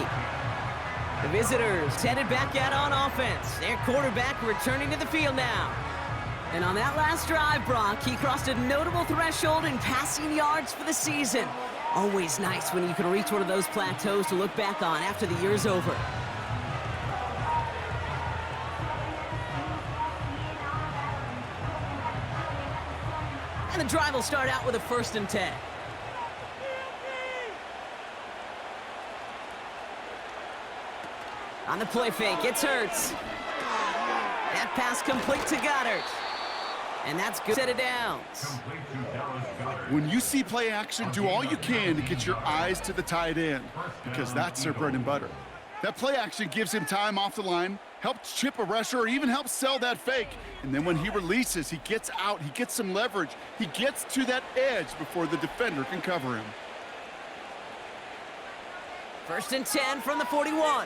The visitors headed back out on offense. Their quarterback returning to the field now. And on that last drive, Brock, he crossed a notable threshold in passing yards for the season. Always nice when you can reach one of those plateaus to look back on after the year's over. And the drive will start out with a 1st and 10. On the play fake, it's Hurts. That pass complete to Goddard. And that's good. Set it down. When you see play action, do all you can to get your eyes to the tight end, because that's their bread and butter. That play action gives him time off the line, helps chip a rusher, or even helps sell that fake. And then when he releases, he gets out, he gets some leverage. He gets to that edge before the defender can cover him. 1st and 10 from the 41.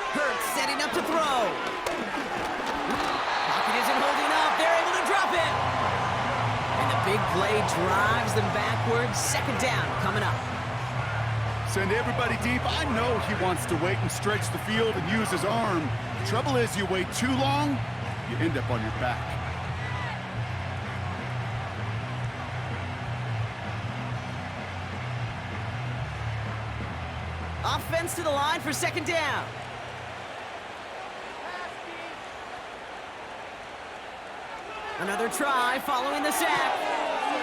Hurts setting up to throw. Pocket isn't holding up. They're able to drop it. And the big play drives them backwards. 2nd down coming up. Send everybody deep. I know he wants to wait and stretch the field and use his arm. The trouble is, you wait too long, you end up on your back. Offense to the line for 2nd down. Another try following the sack.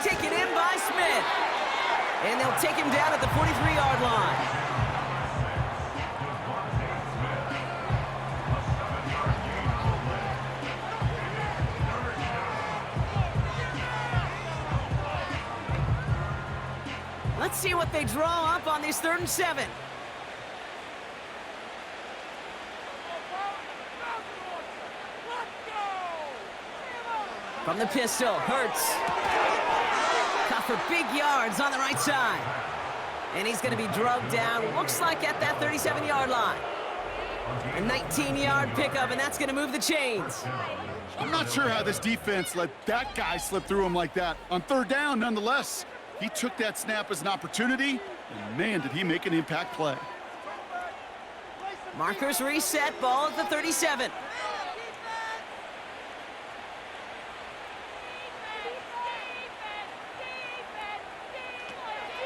Taken in by Smith. And they'll take him down at the 43-yard line. Let's see what they draw up on this 3rd and 7. From the pistol, Hurts. Caught for big yards on the right side. And he's going to be drugged down, looks like at that 37-yard line. A 19-yard pickup, and that's going to move the chains. I'm not sure how this defense let that guy slip through him like that. On 3rd down, nonetheless, he took that snap as an opportunity, and man, did he make an impact play. Markers reset, ball at the 37.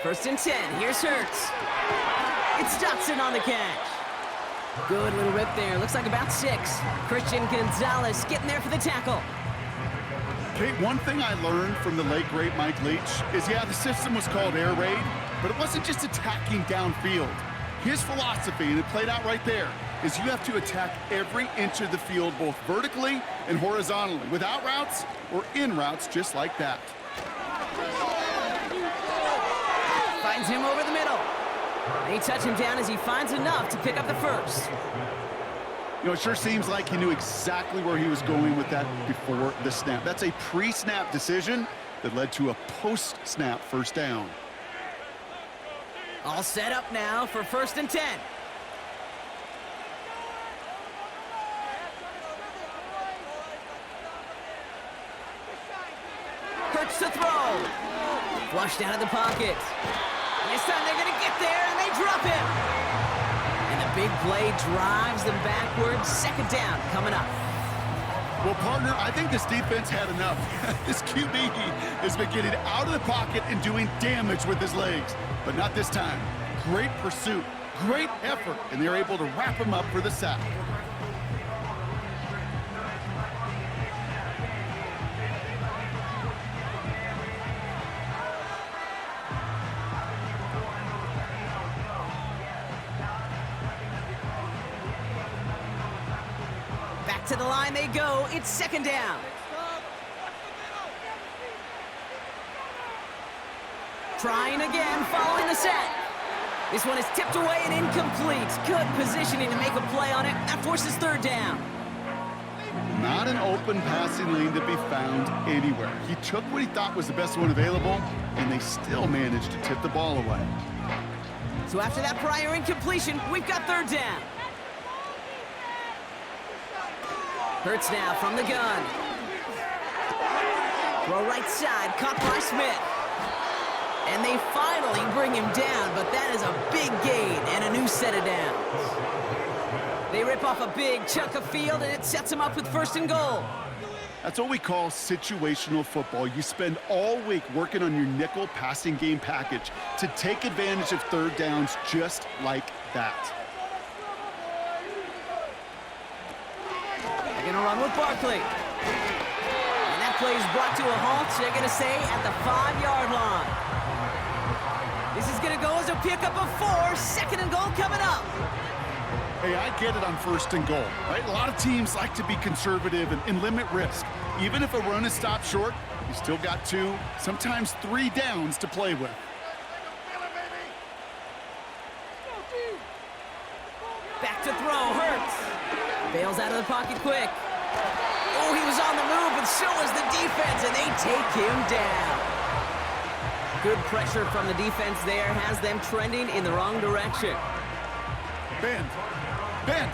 First and 10, here's Hurts. It's Dotson on the catch. Good little rip there, looks like about 6. Christian Gonzalez getting there for the tackle. Kate, one thing I learned from the late, great Mike Leach is, yeah, the system was called air raid, but it wasn't just attacking downfield. His philosophy, and it played out right there, is you have to attack every inch of the field, both vertically and horizontally, with out routes or in routes just like that. Finds him over the middle. And he touched him down as he finds enough to pick up the 1st. You know, it sure seems like he knew exactly where he was going with that before the snap. That's a pre-snap decision that led to a post-snap 1st down. All set up now for 1st and 10. Hurts to throw. Flushed out of the pocket. And this time they're going to get there, and they drop him. And the big play drives them backwards. 2nd down coming up. Well, partner, I think this defense had enough. This QB has been getting out of the pocket and doing damage with his legs. But not this time. Great pursuit, great effort, and they're able to wrap him up for the sack. to the line they go. It's second down. Trying again, following the sack. This one is tipped away and incomplete. Good positioning to make a play on it. That forces third down. Not an open passing lane to be found anywhere. He took what he thought was the best one available, and they still managed to tip the ball away. So after that prior incompletion, we've got third down. Hurts now from the gun. Throw right side, caught by Smith. And they finally bring him down, but that is a big gain and a new set of downs. They rip off a big chunk of field, and it sets them up with first and goal. That's what we call situational football. You spend all week working on your nickel passing game package to take advantage of third downs just like that. They're gonna run with Barkley. And that play is brought to a halt, so they're gonna say at the 5-yard line. This is gonna go as a pickup of 4, second and goal coming up. Hey, I get it on first and goal, right? A lot of teams like to be conservative and limit risk. Even if a run is stopped short, you still got 2, sometimes 3 downs to play with. Back to throw, Hurts. Bails out of the pocket quick. Oh, he was on the move, but so was the defense, and they take him down. Good pressure from the defense there has them trending in the wrong direction. Bend. Bend.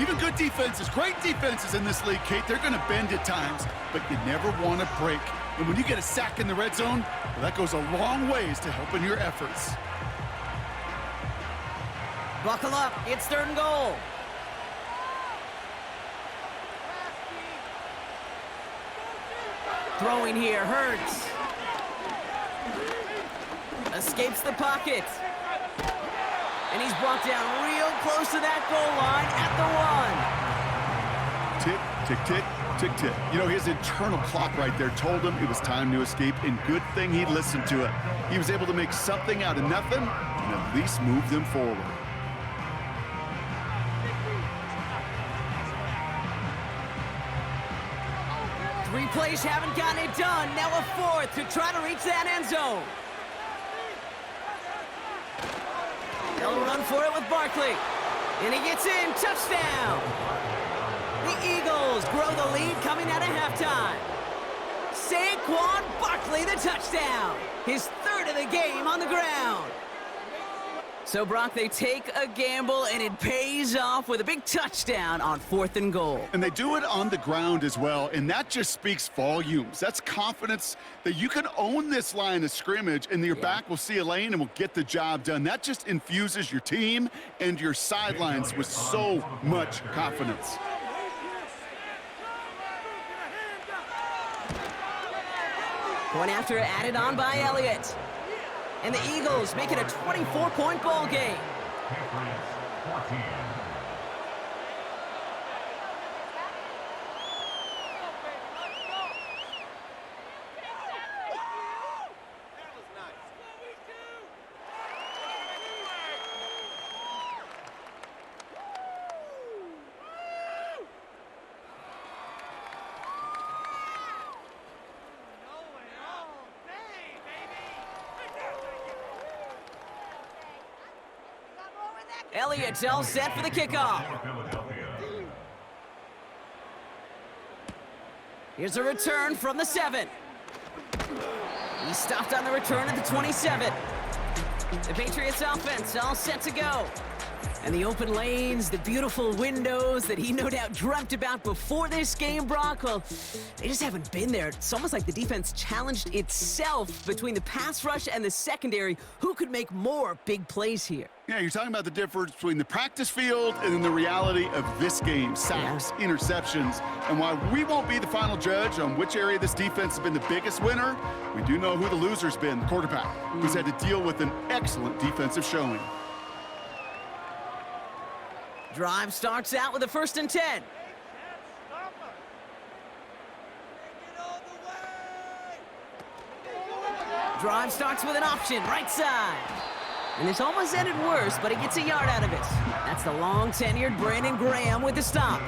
Even good defenses, great defenses in this league, Kate, they're going to bend at times, but you never want to break. And when you get a sack in the red zone, well, that goes a long ways to helping your efforts. Buckle up. It's third and goal. Throwing here, Hurts. Escapes the pocket. And he's brought down real close to that goal line at the 1. Tick, tick, tick, tick, tick. You know, his internal clock right there told him it was time to escape, and good thing he listened to it. He was able to make something out of nothing and at least move them forward. Three plays haven't gotten it done. Now a 4th to try to reach that end zone. They'll run for it with Barkley. And he gets in. Touchdown. The Eagles grow the lead coming out of halftime. Saquon Barkley, the touchdown. His 3rd of the game on the ground. So, Brock, they take a gamble, and it pays off with a big touchdown on 4th and goal. And they do it on the ground as well, and that just speaks volumes. That's confidence that you can own this line of scrimmage, and your back will see a lane and will get the job done. That just infuses your team and your sidelines with so much confidence. Point after added on by Elliott. And the Eagles make it a 24-point ball game. Patriots 14. Elliott's all set for the kickoff. Here's a return from the 7. He stopped on the return at the 27. The Patriots offense all set to go. And the open lanes, the beautiful windows that he no doubt dreamt about before this game, Brock, well, they just haven't been there. It's almost like the defense challenged itself between the pass rush and the secondary. Who could make more big plays here? Yeah, you're talking about the difference between the practice field and then the reality of this game. Sacks, interceptions. And while we won't be the final judge on which area this defense has been the biggest winner, we do know who the loser's been, the quarterback, who's had to deal with an excellent defensive showing. Drive starts out with a 1st and 10. Drive starts with an option, right side. And this almost ended worse, but he gets a yard out of it. That's the long-tenured Brandon Graham with the stop.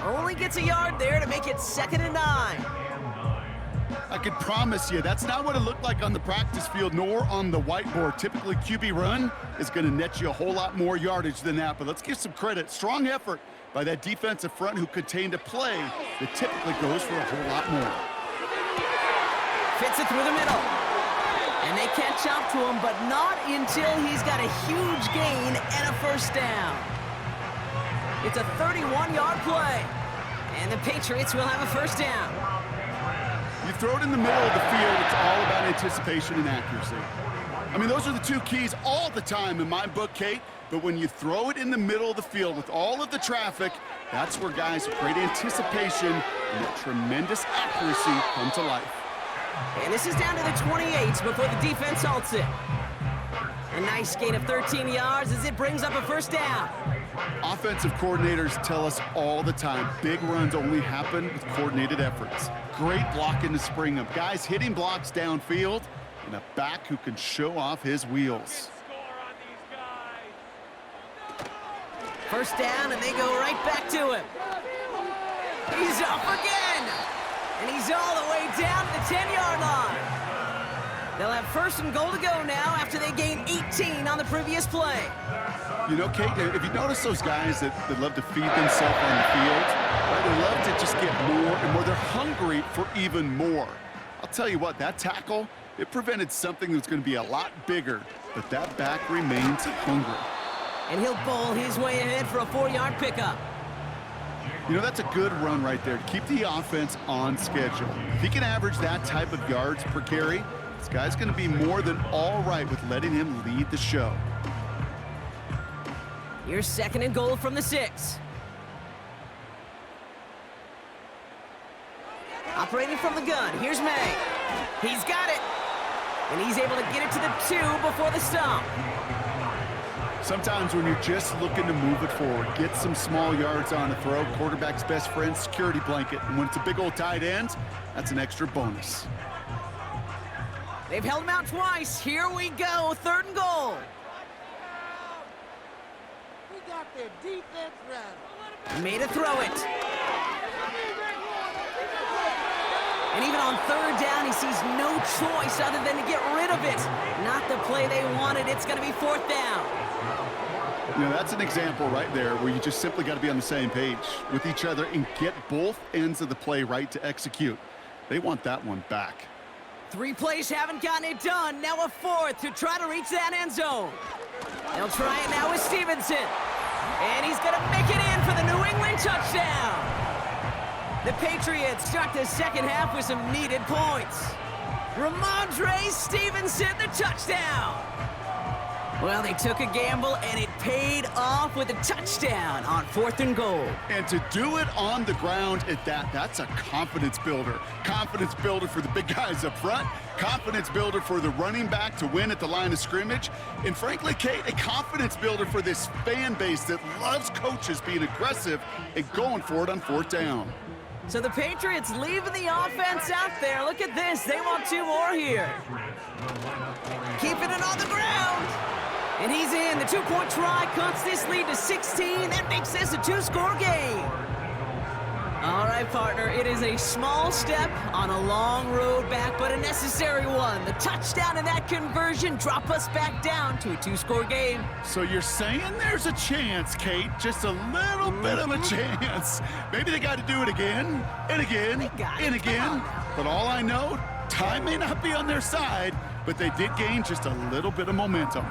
Only gets a yard there to make it 2nd and 9. I can promise you, that's not what it looked like on the practice field nor on the whiteboard. Typically, QB run is going to net you a whole lot more yardage than that, but let's give some credit. Strong effort by that defensive front who contained a play that typically goes for a whole lot more. Fits it through the middle. And they catch up to him, but not until he's got a huge gain and a first down. It's a 31-yard play, and the Patriots will have a first down. You throw it in the middle of the field, it's all about anticipation and accuracy. I mean, those are the two keys all the time in my book, Kate. But when you throw it in the middle of the field with all of the traffic, that's where guys with great anticipation and that tremendous accuracy come to life. And this is down to the 28 before the defense halts it. A nice gain of 13 yards as it brings up a first down. Offensive coordinators tell us all the time, big runs only happen with coordinated efforts. Great blocking to spring them. Guys hitting blocks downfield, and a back who can show off his wheels. First down, and they go right back to him. He's up again, and he's all the way down to the 10-yard line. They'll have 1st and goal to go now after they gain 18 on the previous play. You know, Kate, if you notice those guys that love to feed themselves on the field, right, they love to just get more and more. They're hungry for even more. I'll tell you what, that tackle, it prevented something that's going to be a lot bigger, but that back remains hungry. And he'll bowl his way ahead for a 4-yard pickup. You know, that's a good run right there to keep the offense on schedule. If he can average that type of yards per carry, this guy's going to be more than all right with letting him lead the show. Here's 2nd and goal from the 6. Operating from the gun, here's May. He's got it. And he's able to get it to the 2 before the stop. Sometimes when you're just looking to move it forward, get some small yards on the throw, quarterback's best friend, security blanket. And when it's a big old tight end, that's an extra bonus. They've held him out twice. Here we go, 3rd and goal. Got their defense right. Made a throw it. And even on 3rd down, he sees no choice other than to get rid of it. Not the play they wanted. It's going to be 4th down. You know, that's an example right there where you just simply got to be on the same page with each other and get both ends of the play right to execute. They want that one back. 3 plays haven't gotten it done. Now a 4th to try to reach that end zone. They'll try it now with Stevenson. And he's going to make it in for the New England touchdown. The Patriots start the 2nd half with some needed points. Ramondre Stevenson, the touchdown. Well, they took a gamble, and it paid off with a touchdown on 4th and goal. And to do it on the ground at that, that's a confidence builder. Confidence builder for the big guys up front. Confidence builder for the running back to win at the line of scrimmage. And frankly, Kate, a confidence builder for this fan base that loves coaches being aggressive and going for it on 4th down. So the Patriots leaving the offense out there. Look at this. They want 2 more here. Keeping it on the ground. And he's in. The 2-point try cuts this lead to 16. That makes this a 2-score game. All right, partner. It is a small step on a long road back, but a necessary one. The touchdown and that conversion drop us back down to a 2-score game. So you're saying there's a chance, Kate, just a little bit of a chance. Maybe they got to do it again and again and again. But all I know, time may not be on their side, but they did gain just a little bit of momentum.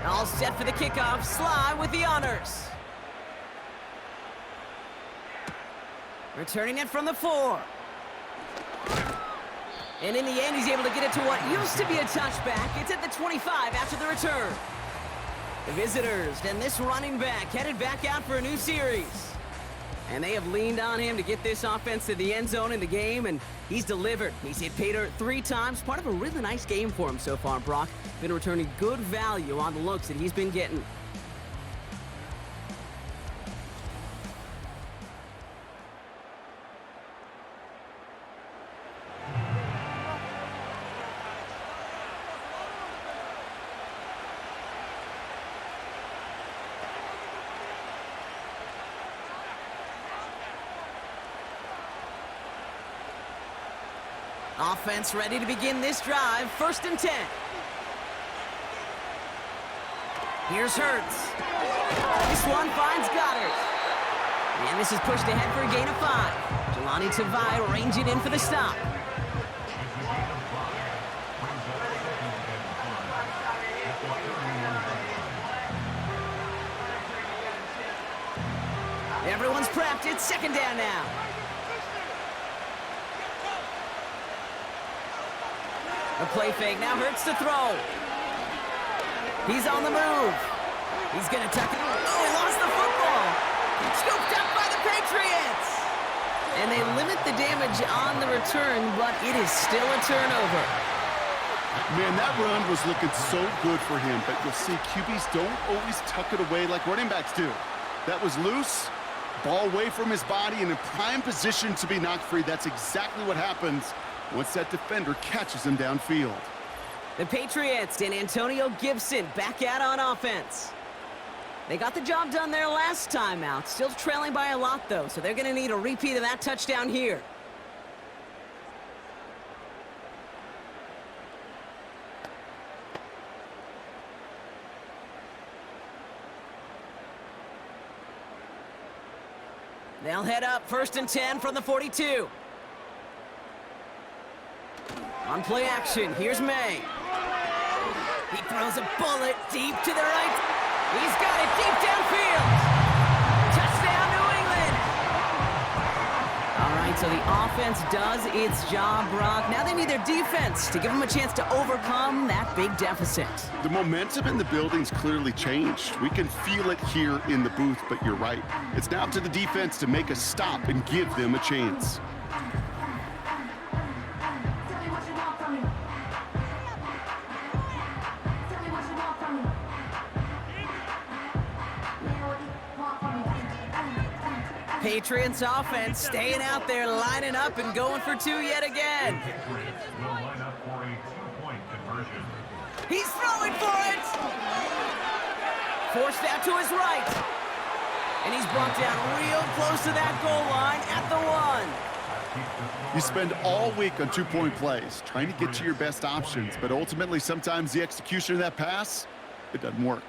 All set for the kickoff. Sly with the honors. Returning it from the 4. And in the end, he's able to get it to what used to be a touchback. It's at the 25 after the return. The visitors and this running back headed back out for a new series. And they have leaned on him to get this offense to the end zone in the game, and he's delivered. He's hit pay dirt 3 times. Part of a really nice game for him so far, Brock. Been returning good value on the looks that he's been getting. Offense ready to begin this drive. 1st and 10. Here's Hurts. This one finds Goddard. And this is pushed ahead for a gain of 5. Jelani Tavai range it in for the stop. Everyone's prepped. It's 2nd down now. A play fake, now Hurts to throw. He's on the move. He's going to tuck it. Oh, he lost the football. Scooped up by the Patriots. And they limit the damage on the return, but it is still a turnover. Man, that run was looking so good for him, but you'll see QBs don't always tuck it away like running backs do. That was loose, ball away from his body, and in prime position to be knocked free. That's exactly what happens once that defender catches him downfield. The Patriots and Antonio Gibson back out on offense. They got the job done their last time out. Still trailing by a lot, though, so they're going to need a repeat of that touchdown here. They'll head up 1st and 10 from the 42. On play action, here's May. He throws a bullet deep to the right. He's got it deep downfield. Touchdown, New England. All right, so the offense does its job, Brock. Now they need their defense to give them a chance to overcome that big deficit. The momentum in the building's clearly changed. We can feel it here in the booth, but you're right. It's now to the defense to make a stop and give them a chance. Patriots offense staying out there, lining up and going for 2 yet again. Patriots will line up for a 2-point conversion. He's throwing for it! Forced out to his right. And he's brought down real close to that goal line at the 1. You spend all week on 2-point plays, trying to get to your best options, but ultimately sometimes the execution of that pass, it doesn't work.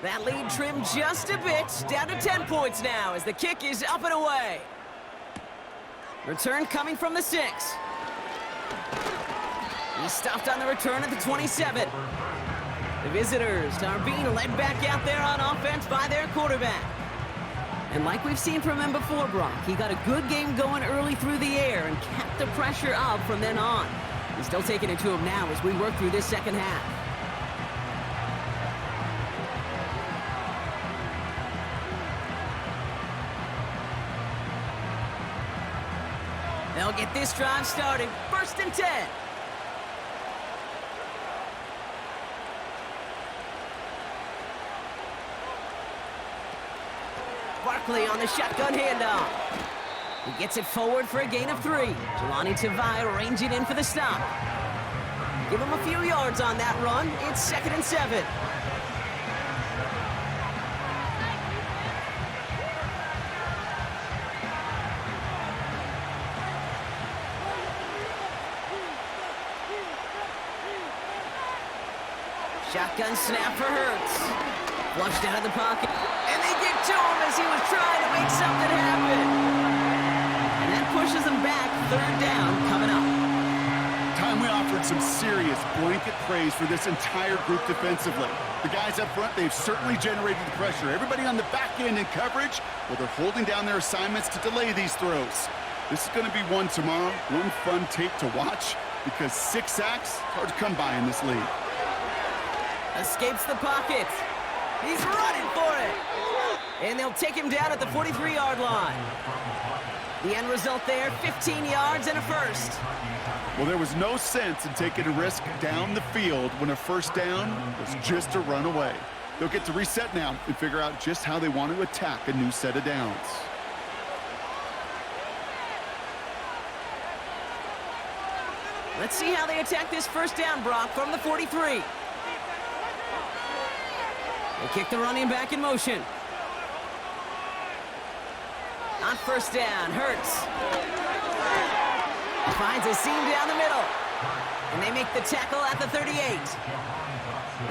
That lead trimmed just a bit, down to 10 points now as the kick is up and away. Return coming from the 6. He's stopped on the return at the 27. The visitors are being led back out there on offense by their quarterback. And like we've seen from him before, Brock, he got a good game going early through the air and kept the pressure up from then on. He's still taking it to him now as we work through this second half. They'll get this drive started. 1st and 10. Barkley on the shotgun handoff. He gets it forward for a gain of 3. Jelani Tavai range it in for the stop. Give him a few yards on that run. It's 2nd and 7. Shotgun snap for Hurts. Flushed out of the pocket. And they get to him as he was trying to make something happen. And that pushes him back. Third down coming up. Time we offered some serious blanket praise for this entire group defensively. The guys up front, they've certainly generated the pressure. Everybody on the back end in coverage, well, they're holding down their assignments to delay these throws. This is going to be one tomorrow, one fun tape to watch, because 6 sacks, hard to come by in this league. Escapes the pocket. He's running for it. And they'll take him down at the 43-yard line. The end result there, 15 yards and a first. Well, there was no sense in taking a risk down the field when a first down was just a run away. They'll get to reset now and figure out just how they want to attack a new set of downs. Let's see how they attack this first down, Brock, from the 43. They kick the running back in motion. On first down, Hurts. Finds a seam down the middle. And they make the tackle at the 38.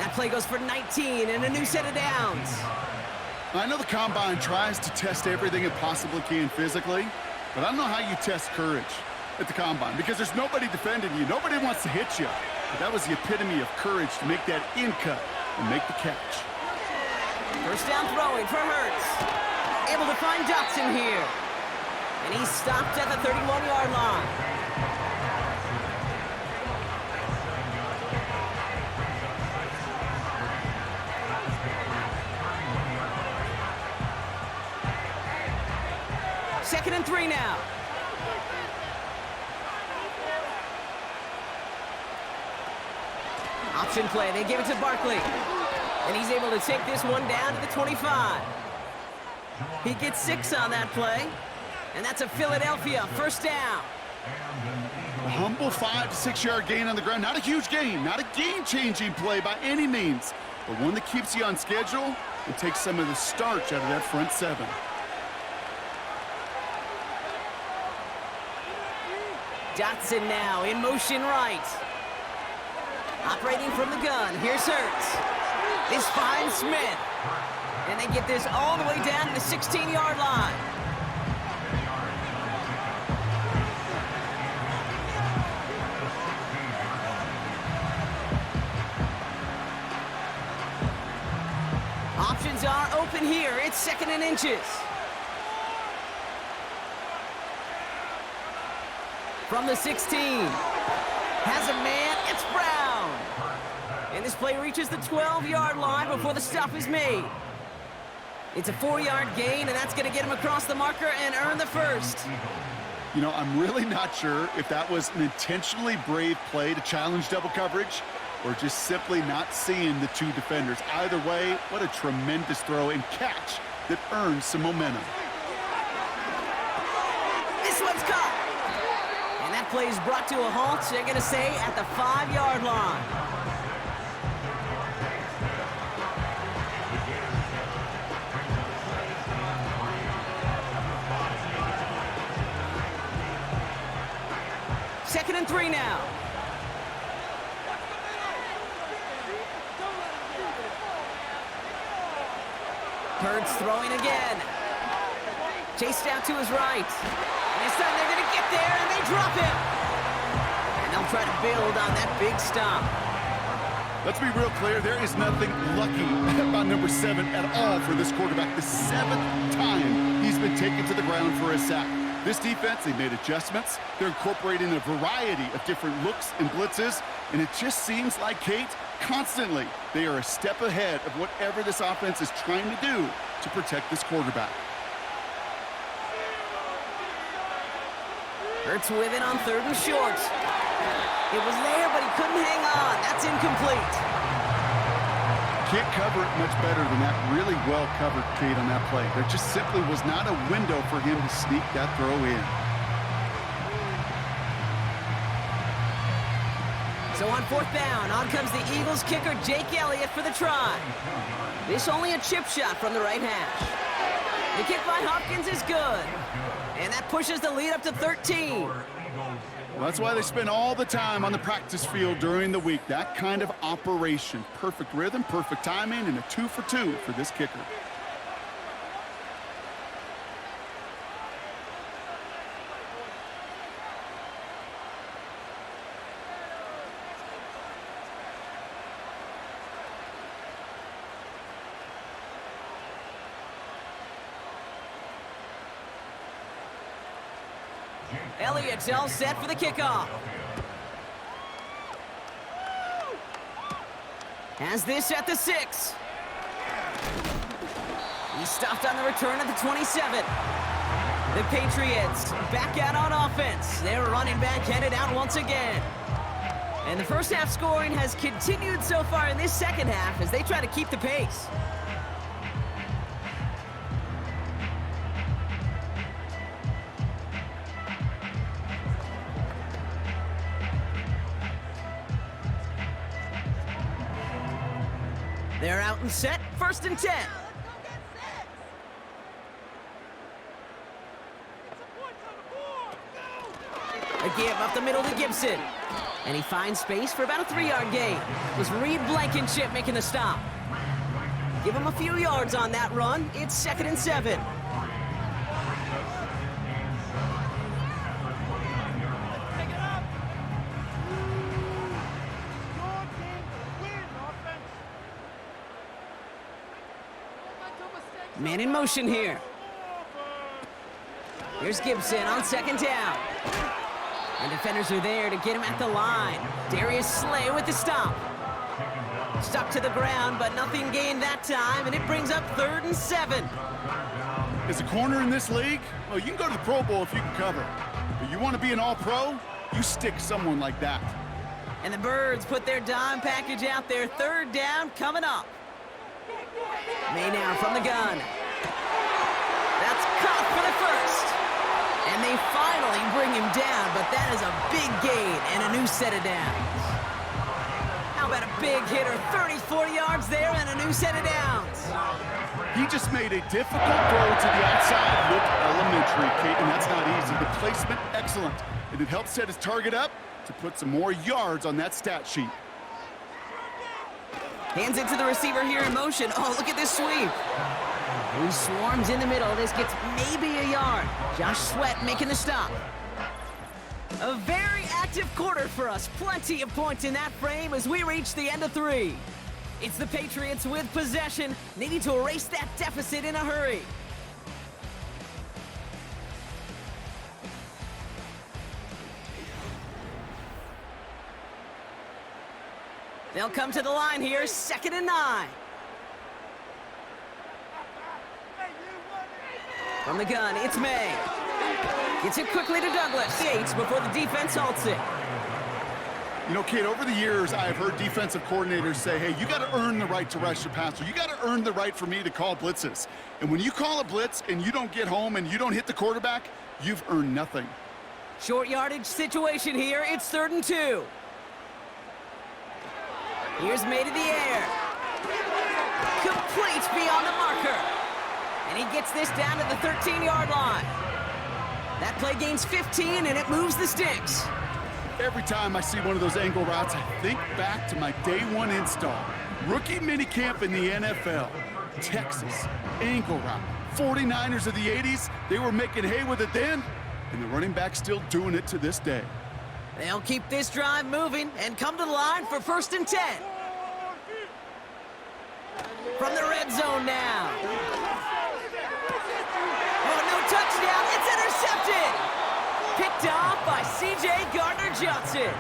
That play goes for 19 and a new set of downs. I know the Combine tries to test everything it possibly can physically, but I don't know how you test courage at the Combine because there's nobody defending you. Nobody wants to hit you. But that was the epitome of courage to make that in cut and make the catch. First down throwing for Hurts. Able to find Dotson here. And he's stopped at the 31-yard line. Second and 3 now. Option play. They give it to Barkley. And he's able to take this one down to the 25. He gets 6 on that play. And that's a Philadelphia first down. A humble 5 to 6 yard gain on the ground. Not a huge gain. Not a game-changing play by any means. But one that keeps you on schedule and takes some of the starch out of that front 7. Dotson now in motion right. Operating from the gun. Here's Hurts. This finds Smith. And they get this all the way down to the 16-yard line. Options are open here. It's second and inches. From the 16. Has a man. It's Brown. And this play reaches the 12-yard line before the stop is made. It's a 4-yard gain, and that's going to get him across the marker and earn the first. You know, I'm really not sure if that was an intentionally brave play to challenge double coverage or just simply not seeing the 2 defenders. Either way, what a tremendous throw and catch that earns some momentum. This one's caught. And that play is brought to a halt, they're going to say, at the 5-yard line. Second and 3 now. Hurts throwing again. Chased out to his right. And this time they're going to get there, and they drop him. And they'll try to build on that big stop. Let's be real clear. There is nothing lucky about number 7 at all for this quarterback. The 7th time he's been taken to the ground for a sack. This defense, they made adjustments. They're incorporating a variety of different looks and blitzes. And it just seems like, Kate, constantly they are a step ahead of whatever this offense is trying to do to protect this quarterback. Hurts with it on 3rd and short. It was there, but he couldn't hang on. That's incomplete. Can't cover it much better than that. Really well covered, Kate, on that play. There just simply was not a window for him to sneak that throw in. So on 4th down, on comes the Eagles kicker, Jake Elliott, for the try. This only a chip shot from the right hash. The kick by Hopkins is good. And that pushes the lead up to 13. Well, that's why they spend all the time on the practice field during the week. That kind of operation. Perfect rhythm, perfect timing, and a 2 for 2 for this kicker. Elliott's all set for the kickoff. Has this at the 6. He's stopped on the return at the 27. The Patriots back out on offense. Their running back headed out once again. And the first half scoring has continued so far in this second half as they try to keep the pace. They're out and set, 1st and 10. A give up the middle to Gibson. And he finds space for about a 3-yard gain. It was Reed Blankenship making the stop. Give him a few yards on that run. It's 2nd and 7. Man in motion here. Here's Gibson on 2nd down. And defenders are there to get him at the line. Darius Slay with the stop. Stuck to the ground, but nothing gained that time, and it brings up 3rd and 7. As a corner in this league, well, you can go to the Pro Bowl if you can cover. But you want to be an all-pro, you stick someone like that. And the Birds put their dime package out there. 3rd down coming up. May now from the gun. That's caught for the 1st. And they finally bring him down, but that is a big gain and a new set of downs. How about a big hitter, 34 yards there and a new set of downs. He just made a difficult throw to the outside look elementary, Kate, and that's not easy. The placement, excellent. And it helped set his target up to put some more yards on that stat sheet. Hands it to the receiver here in motion. Oh, look at this sweep. He swarms in the middle. This gets maybe a yard. Josh Sweat making the stop. A very active quarter for us. Plenty of points in that frame as we reach the end of 3. It's the Patriots with possession, needing to erase that deficit in a hurry. They'll come to the line here, 2nd and 9. From the gun, it's May. Gets it quickly to Douglas. Yates before the defense halts it. You know, Kate, over the years, I've heard defensive coordinators say, hey, you got to earn the right to rush your passer. You got to earn the right for me to call blitzes. And when you call a blitz and you don't get home and you don't hit the quarterback, you've earned nothing. Short yardage situation here. It's 3rd and 2. Here's May to the air. Complete beyond the marker. And he gets this down to the 13-yard line. That play gains 15, and it moves the sticks. Every time I see one of those angle routes, I think back to my day 1 install. Rookie minicamp in the NFL. Texas, angle route. 49ers of the 80s, they were making hay with it then, and the running back's still doing it to this day. They'll keep this drive moving and come to the line for 1st and 10. From the red zone now. Oh, no touchdown. It's intercepted. Picked off by C.J. Gardner-Johnson.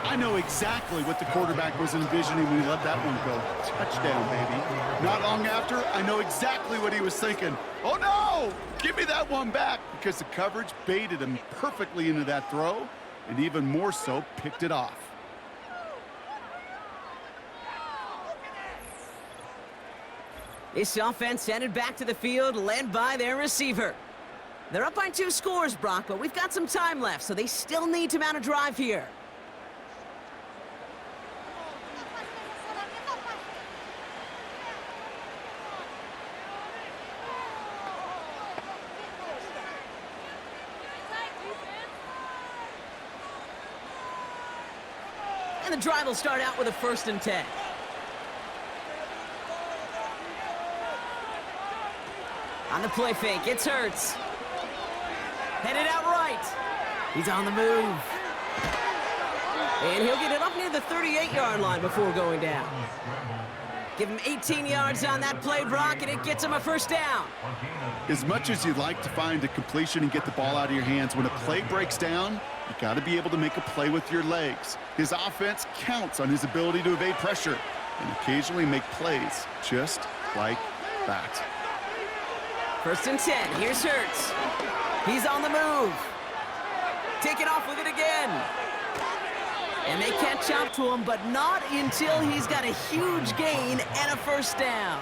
I know exactly what the quarterback was envisioning when he let that one go. Touchdown, baby. Not long after, I know exactly what he was thinking. Oh, no! Give me that one back, because the coverage baited him perfectly into that throw, and even more so, picked it off. This offense headed back to the field, led by their receiver. They're up by 2 scores, Brock, but we've got some time left, so they still need to mount a drive here. And the drive will start out with a 1st and 10. On the play fake, it's Hurts. Headed out right. He's on the move. And he'll get it up near the 38-yard line before going down. Give him 18 yards on that play, Brock, and it gets him a 1st down. As much as you'd like to find a completion and get the ball out of your hands, when a play breaks down, you got to be able to make a play with your legs. His offense counts on his ability to evade pressure and occasionally make plays just like that. 1st and 10. Here's Hurts. He's on the move. Taking off with it again. And they catch up to him, but not until he's got a huge gain and a 1st down.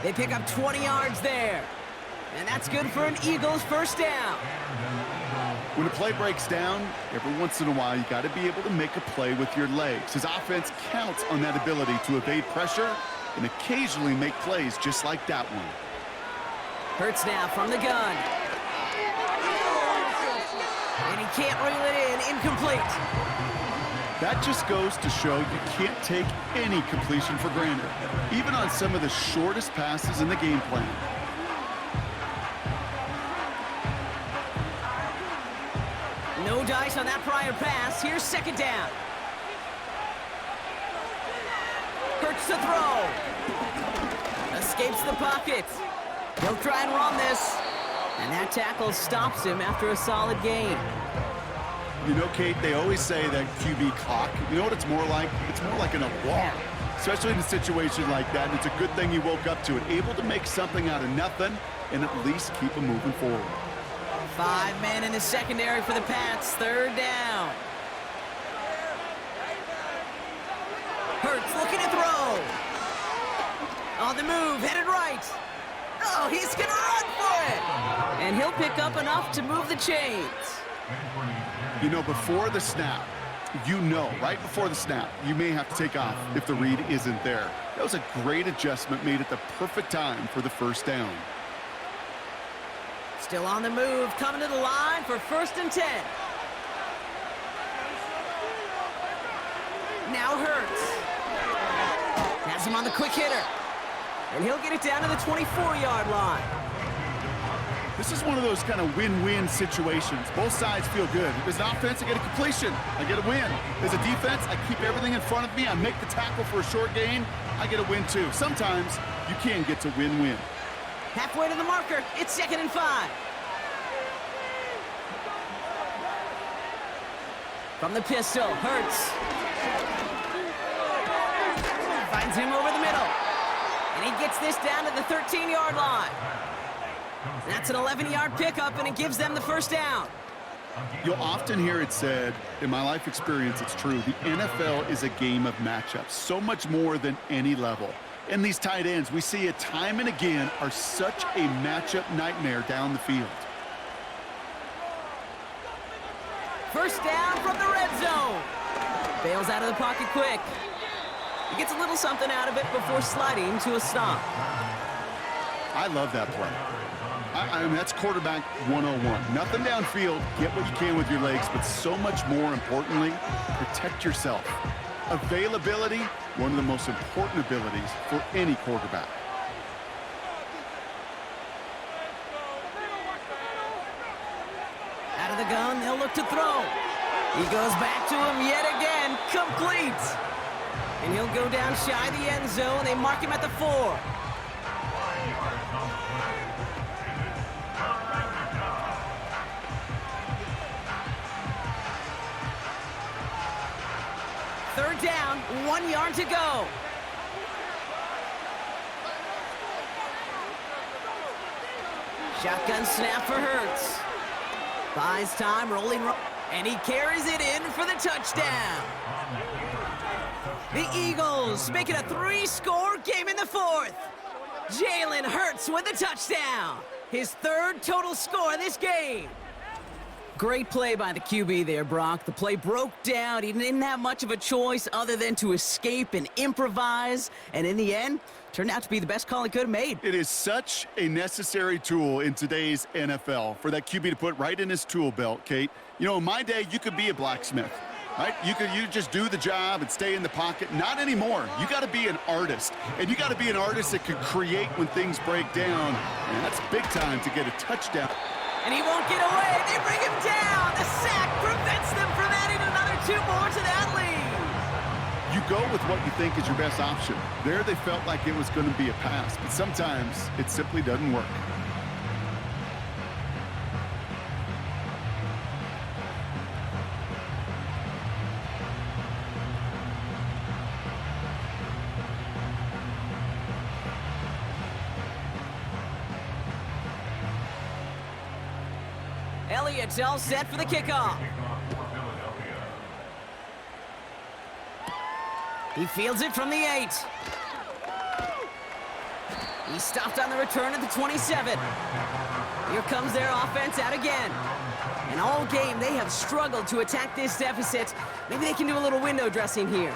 They pick up 20 yards there. And that's good for an Eagles 1st down. When a play breaks down, every once in a while, you got to be able to make a play with your legs. His offense counts on that ability to evade pressure and occasionally make plays just like that one. Hurts now from the gun. And he can't reel it in. Incomplete. That just goes to show you can't take any completion for granted, even on some of the shortest passes in the game plan. No dice on that prior pass. Here's 2nd down. Hurts to throw. Escapes the pocket. He'll try and run this. And that tackle stops him after a solid gain. You know, Kate, they always say that QB clock. You know what it's more like? It's more like an alarm, especially in a situation like that. And it's a good thing you woke up to it, able to make something out of nothing and at least keep them moving forward. 5 men in the secondary for the Pats. 3rd down. Hurts looking to throw. On the move, headed right. Oh, he's going to run for it. And he'll pick up enough to move the chains. You know, before the snap, right before the snap, you may have to take off if the read isn't there. That was a great adjustment made at the perfect time for the 1st down. Still on the move, coming to the line for 1st and 10. Now Hurts. Has him on the quick hitter. And he'll get it down to the 24-yard line. This is one of those kind of win-win situations. Both sides feel good. As an offense, I get a completion. I get a win. As a defense, I keep everything in front of me. I make the tackle for a short gain. I get a win, too. Sometimes you can get to win-win. Halfway to the marker. It's 2nd and 5. From the pistol, Hurts. Finds him over the middle. And he gets this down to the 13-yard line. That's an 11-yard pickup, and it gives them the 1st down. You'll often hear it said, in my life experience, it's true, the NFL is a game of matchups, so much more than any level. And these tight ends, we see it time and again, are such a matchup nightmare down the field. 1st down from the red zone. Bails out of the pocket quick. He gets a little something out of it before sliding to a stop. I love that play. I mean, that's quarterback 101. Nothing downfield, get what you can with your legs, but so much more importantly, protect yourself. Availability, one of the most important abilities for any quarterback. Out of the gun, they'll look to throw. He goes back to him yet again, complete. And he'll go down shy of the end zone. They mark him at the 4. Third down, 1 yard to go. Shotgun snap for Hurts. Buys time, rolling, and he carries it in for the touchdown. The Eagles make it a 3-score game in the 4th. Jalen Hurts with a touchdown. His 3rd total score this game. Great play by the QB there, Brock. The play broke down. He didn't have much of a choice other than to escape and improvise. And in the end, turned out to be the best call he could have made. It is such a necessary tool in today's NFL for that QB to put right in his tool belt, Kate. You know, in my day, you could be a blacksmith. right? You just do the job and stay in the pocket. Not anymore. You got to be an artist, and you got to be an artist that can create when things break down. And that's big time to get a touchdown. And he won't get away. They bring him down. The sack prevents them from adding another 2 more to that lead. You go with what you think is your best option. There they felt like it was going to be a pass, but sometimes it simply doesn't work. Elliott's all set for the kickoff. He fields it from the 8. He stopped on the return at the 27. Here comes their offense out again. And all game, they have struggled to attack this deficit. Maybe they can do a little window dressing here.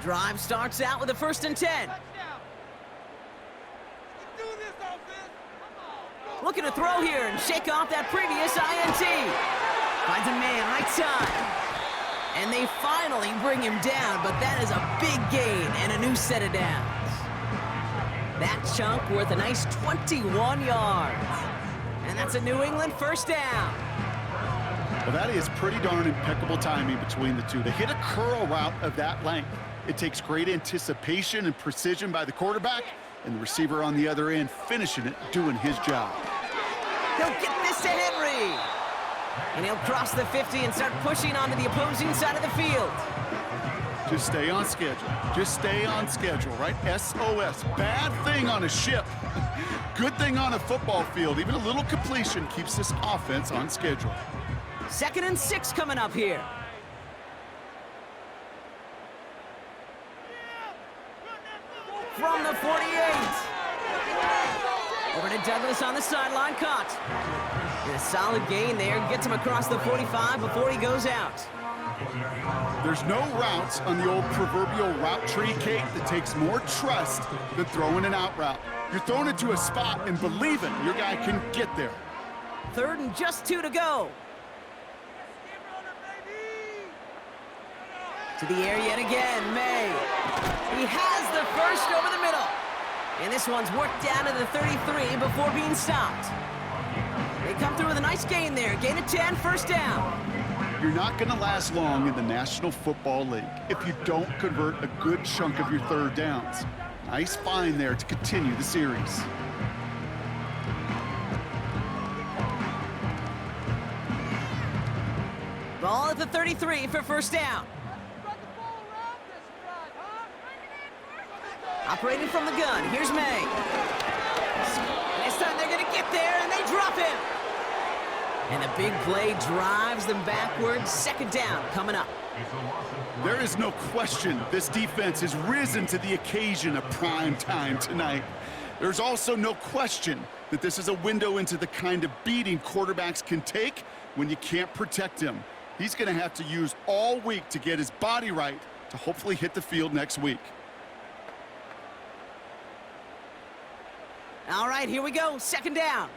Drive starts out with a 1st and 10. Looking to throw here and shake off that previous INT. Finds a man right side. And they finally bring him down, but that is a big gain and a new set of downs. That chunk worth a nice 21 yards. And that's a New England 1st down. Well, that is pretty darn impeccable timing between the two. To hit a curl route of that length, it takes great anticipation and precision by the quarterback, and the receiver on the other end finishing it, doing his job. He'll get this to Henry. And he'll cross the 50 and start pushing onto the opposing side of the field. Just stay on schedule. Just stay on schedule, right? SOS. Bad thing on a ship. Good thing on a football field. Even a little completion keeps this offense on schedule. 2nd and 6 coming up here. From the 48. Over to Douglas on the sideline, caught. And a solid gain there, gets him across the 45 before he goes out. There's no routes on the old proverbial route tree, Kate, that takes more trust than throwing an out route. You're thrown into a spot and believing your guy can get there. 3rd and just 2 to go. To the air yet again, May. He has the 1st over the middle. And this one's worked down to the 33 before being stopped. They come through with a nice gain there. Gain of 10, 1st down. You're not going to last long in the National Football League if you don't convert a good chunk of your 3rd downs. Nice find there to continue the series. Ball at the 33 for 1st down. Operating from the gun, here's May. This time they're going to get there, and they drop him. And the big play drives them backwards. 2nd down coming up. There is no question this defense has risen to the occasion of prime time tonight. There's also no question that this is a window into the kind of beating quarterbacks can take when you can't protect him. He's going to have to use all week to get his body right to hopefully hit the field next week. All right, here we go. 2nd down.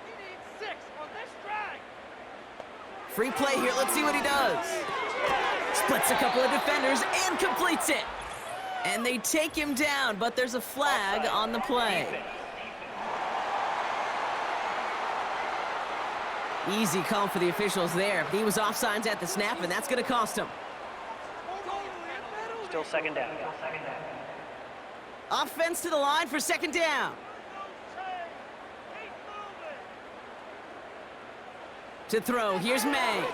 He needs 6 on this drive. Free play here. Let's see what he does. Splits a couple of defenders and completes it. And they take him down, but there's a flag on the play. Easy call for the officials there. He was offsides at the snap, and that's going to cost him. Still 2nd down. Offense to the line for 2nd down. To throw, here's May.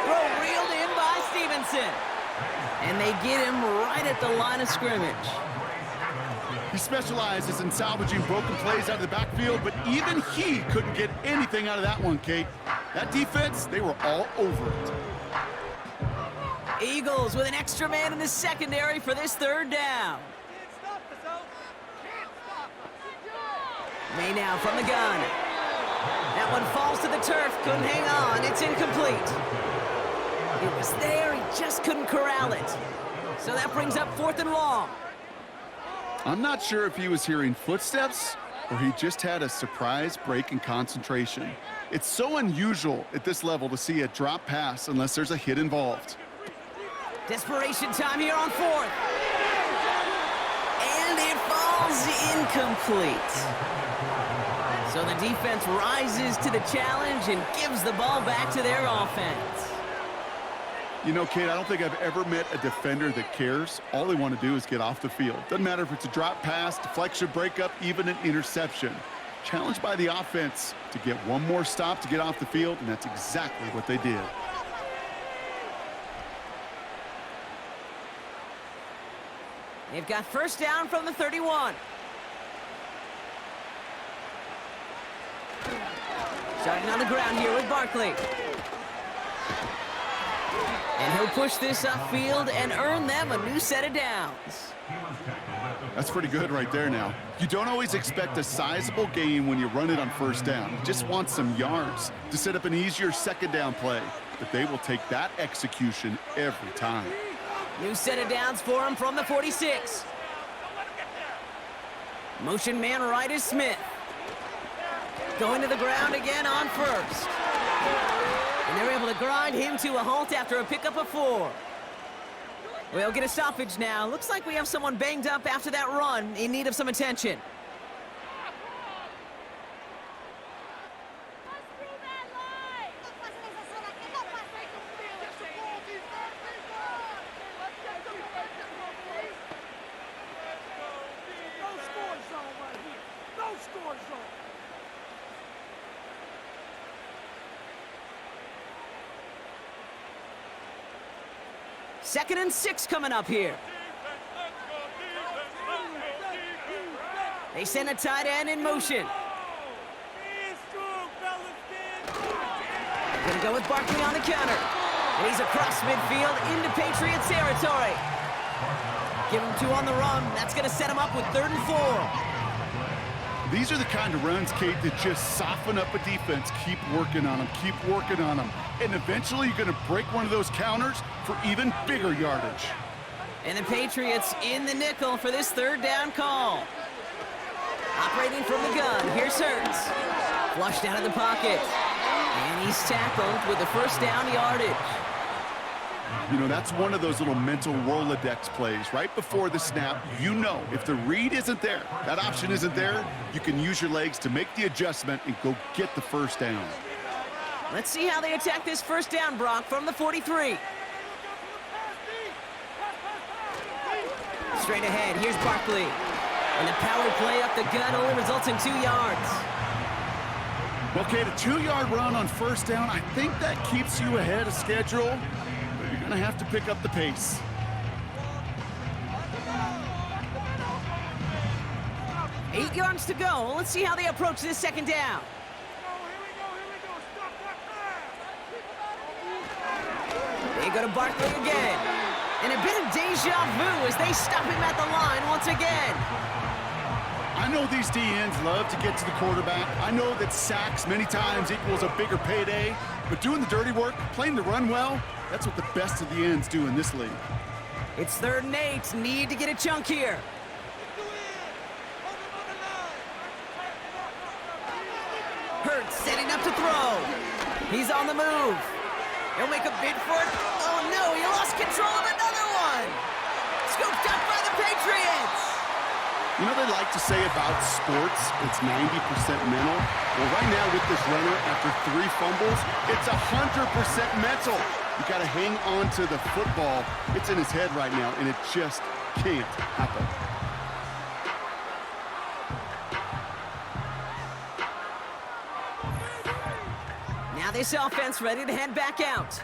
Throw reeled in by Stevenson. And they get him right at the line of scrimmage. He specializes in salvaging broken plays out of the backfield, but even he couldn't get anything out of that one, Kate. That defense, they were all over it. Eagles with an extra man in the secondary for this 3rd down. May now from the gun. That one falls to the turf, couldn't hang on, it's incomplete. It was there, he just couldn't corral it. So that brings up 4th and long. I'm not sure if he was hearing footsteps or he just had a surprise break in concentration. It's so unusual at this level to see a drop pass unless there's a hit involved. Desperation time here on 4th. And it falls incomplete. So the defense rises to the challenge and gives the ball back to their offense. You know, Kate, I don't think I've ever met a defender that cares. All they want to do is get off the field. Doesn't matter if it's a drop pass, deflection, breakup, even an interception. Challenged by the offense to get one more stop to get off the field, and that's exactly what they did. They've got 1st down from the 31. Starting on the ground here with Barkley. And he'll push this upfield and earn them a new set of downs. That's pretty good right there now. You don't always expect a sizable gain when you run it on 1st down. You just want some yards to set up an easier 2nd down play. But they will take that execution every time. New set of downs for him from the 46. Motion man right is Smith. Going to the ground again on 1st. And they're able to grind him to a halt after a pickup of 4. We'll get a stoppage now. Looks like we have someone banged up after that run in need of some attention. Second and 6 coming up here. They send a tight end in motion. Gonna go with Barkley on the counter. And he's across midfield into Patriots territory. Give him 2 on the run. That's gonna set him up with 3rd and 4. These are the kind of runs, Kate, that just soften up a defense. Keep working on them, keep working on them. And eventually you're going to break one of those counters for even bigger yardage. And the Patriots in the nickel for this 3rd down call. Operating from the gun, here's Hurts. Flushed out of the pocket. And he's tackled with the 1st down yardage. You know, that's one of those little mental Rolodex plays. Right before the snap, you know if the read isn't there, that option isn't there, you can use your legs to make the adjustment and go get the 1st down. Let's see how they attack this 1st down, Brock, from the 43. Straight ahead, here's Barkley. And the power play up the gut only results in 2 yards. Okay, a 2-yard run on 1st down, I think that keeps you ahead of schedule. You're going to have to pick up the pace. Eight yards to go. Let's see how they approach this 2nd down. They go to Barkley again. And a bit of deja vu as they stop him at the line once again. I know these DNs love to get to the quarterback. I know that sacks many times equals a bigger payday. But doing the dirty work, playing the run well, that's what the best of the ends do in this league. It's 3rd and 8. Need to get a chunk here. Hurts setting up to throw. He's on the move. He'll make a bid for it. Oh no, he lost control of another one. Scooped up by the Patriots. You know they like to say about sports, it's 90% mental. Well, right now with this runner, after 3 fumbles, it's 100% mental. You got to hang on to the football. It's in his head right now, and it just can't happen. Now this offense ready to head back out.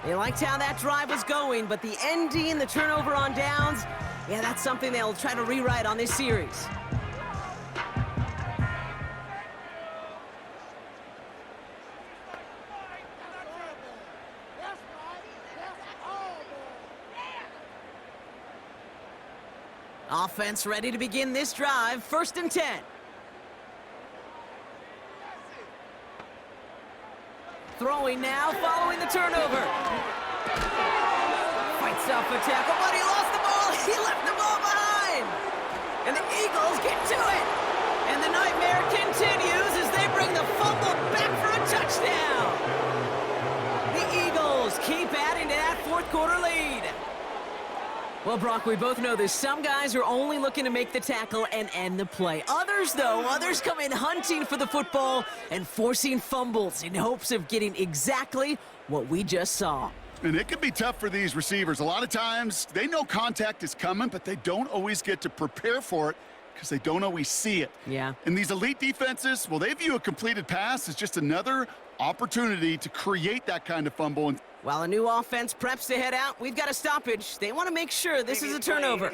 They liked how that drive was going, but the ending, the turnover on downs, yeah, that's something they'll try to rewrite on this series. Offense ready to begin this drive, 1st and 10. Throwing now, following the turnover. Fights off a tackle, but he lost the ball. He left the ball behind. And the Eagles get to it. And the nightmare continues as they bring the fumble back for a touchdown. The Eagles keep adding to that fourth quarter lead. Well, Brock, we both know this. Some guys are only looking to make the tackle and end the play. Others, though, come in hunting for the football and forcing fumbles in hopes of getting exactly what we just saw. And it can be tough for these receivers. A lot of times, they know contact is coming, but they don't always get to prepare for it because they don't always see it. Yeah. And these elite defenses, well, they view a completed pass as just another opportunity to create that kind of fumble. And While a new offense preps to head out, we've got a stoppage. They want to make sure this is a turnover.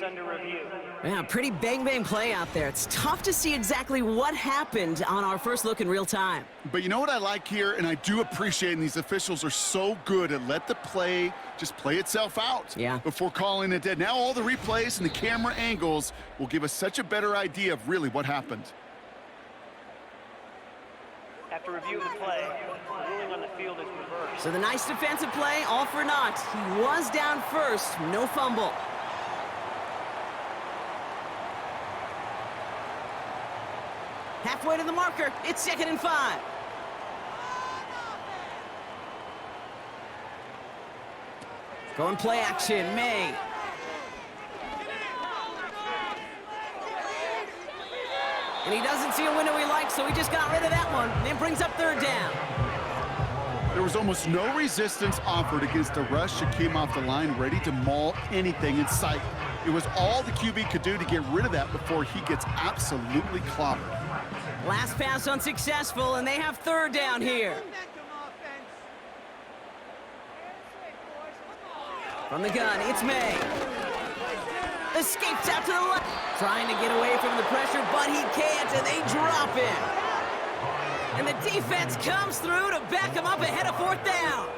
Yeah, pretty bang-bang play out there. It's tough to see exactly what happened on our first look in real time. But you know what I like here, and I do appreciate, and these officials are so good at let the play just play itself out before calling it dead. Now all the replays and the camera angles will give us such a better idea of really what happened. After review of the play, the ruling on the field is reversed. So the nice defensive play, all for naught. He was down first, no fumble. Halfway to the marker, it's 2nd and 5. Going play action, May. And he doesn't see a window he likes, so he just got rid of that one. And brings up 3rd down. There was almost no resistance offered against a rush that came off the line ready to maul anything in sight. It was all the QB could do to get rid of that before he gets absolutely clobbered. Last pass unsuccessful, and they have 3rd down here. From the gun, it's May. Escapes out to the left. Trying to get away from the pressure, but he can't, and they drop him. And the defense comes through to back him up ahead of 4th down.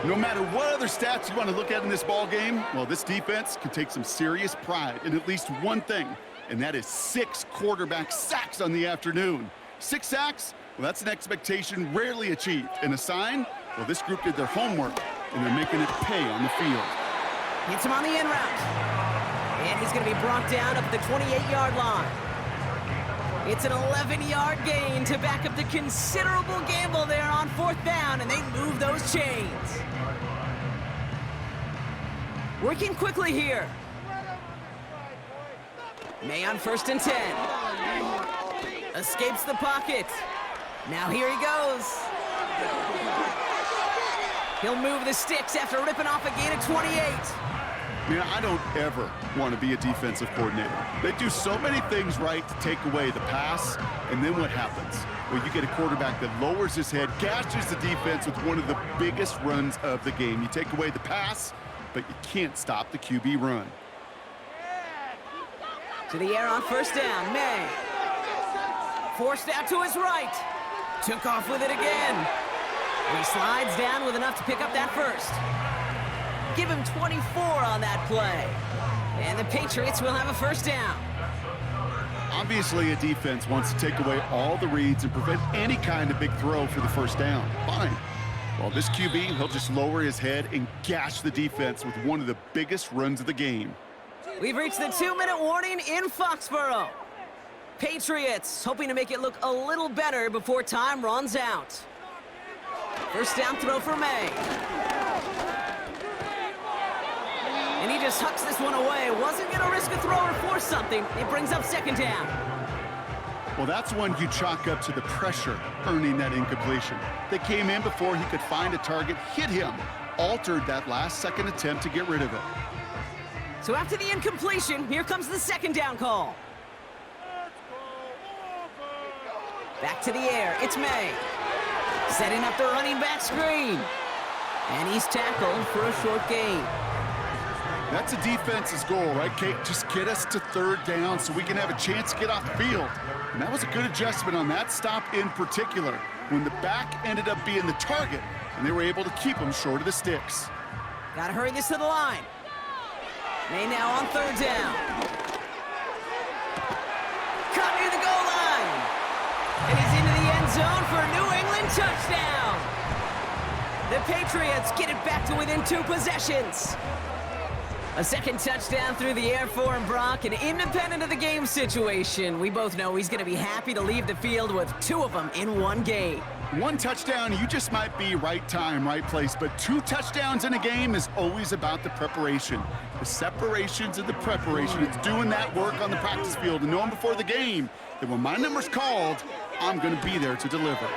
No matter what other stats you want to look at in this ball game, well, this defense can take some serious pride in at least one thing, and that is 6 quarterback sacks on the afternoon. 6 sacks? Well, that's an expectation rarely achieved. And a sign? Well, this group did their homework, and they're making it pay on the field. Hits him on the in route. And he's going to be brought down up at the 28-yard line. It's an 11-yard gain to back up the considerable gamble there on 4th down, and they move those chains. Working quickly here. May on 1st and 10. Escapes the pocket. Now here he goes. He'll move the sticks after ripping off a gain of 28. Yeah, I don't ever want to be a defensive coordinator. They do so many things right to take away the pass, and then what happens? Well, you get a quarterback that lowers his head, gashes the defense with one of the biggest runs of the game. You take away the pass, but you can't stop the QB run. To the air on 1st down, May. Forced out to his right. Took off with it again. And he slides down with enough to pick up that 1st. Give him 24 on that play. And the Patriots will have a 1st down. Obviously, a defense wants to take away all the reads and prevent any kind of big throw for the 1st down. Fine. Well, this QB, he'll just lower his head and gash the defense with one of the biggest runs of the game. We've reached the 2-minute warning in Foxborough. Patriots hoping to make it look a little better before time runs out. 1st down throw for May. And he just hucks this one away. Wasn't going to risk a throw or force something. It brings up 2nd down. Well, that's one you chalk up to the pressure earning that incompletion. They came in before he could find a target, hit him, altered that last-second attempt to get rid of it. So after the incompletion, here comes the 2nd down call. Back to the air, it's May. Setting up the running back screen. And he's tackled for a short gain. That's a defense's goal, right, Kate? Just get us to 3rd down so we can have a chance to get off the field. And that was a good adjustment on that stop in particular, when the back ended up being the target, and they were able to keep him short of the sticks. Gotta hurry this to the line. May now on 3rd down. Caught near the goal line. And he's into the end zone for a New England touchdown. The Patriots Patriots get it back to within 2 possessions. A second touchdown through the air for him, Brock, and independent of the game situation, we both know he's going to be happy to leave the field with 2 of them in one game. 1 touchdown, you just might be right time, right place, but 2 touchdowns in a game is always about the preparation. The separations and the preparation. It's doing that work on the practice field and knowing before the game that when my number's called, I'm going to be there to deliver.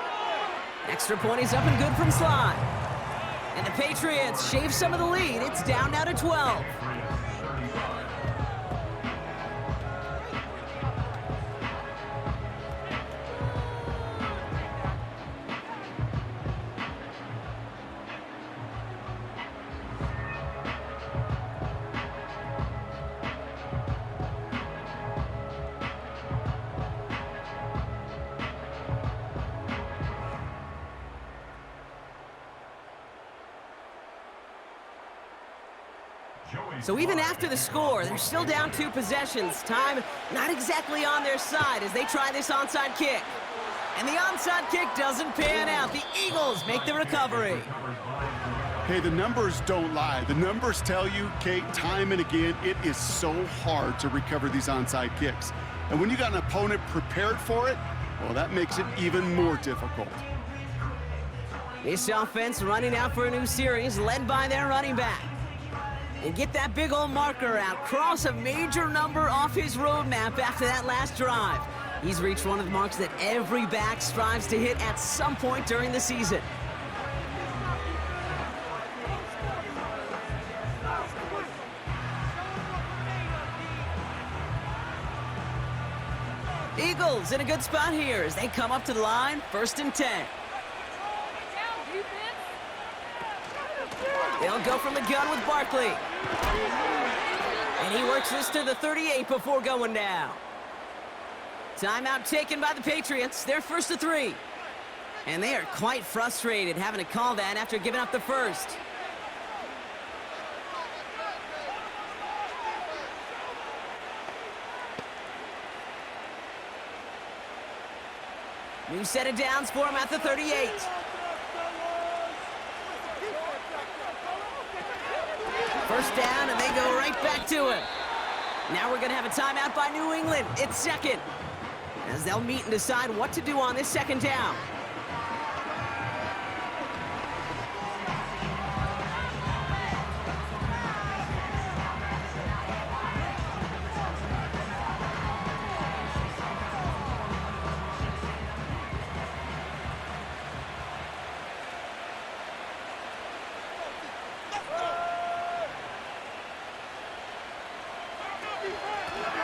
Extra point is up and good from Sly. And the Patriots shave some of the lead. It's down now to 12. So even after the score, they're still down 2 possessions. Time not exactly on their side as they try this onside kick. And the onside kick doesn't pan out. The Eagles make the recovery. Hey, the numbers don't lie. The numbers tell you, Kate, time and again, it is so hard to recover these onside kicks. And when you got an opponent prepared for it, well, that makes it even more difficult. This offense running out for a new series, led by their running back. And get that big old marker out. Cross a major number off his roadmap after that last drive. He's reached one of the marks that every back strives to hit at some point during the season. Eagles in a good spot here as they come up to the line, 1st and 10. They'll go from the gun with Barkley. And he works this to the 38 before going down. Timeout taken by the Patriots. They're 1st to 3. And they are quite frustrated having to call that after giving up the first. New set of downs for him at the 38. First down, and they go right back to him. Now we're going to have a timeout by New England. It's 2nd, as they'll meet and decide what to do on this 2nd down.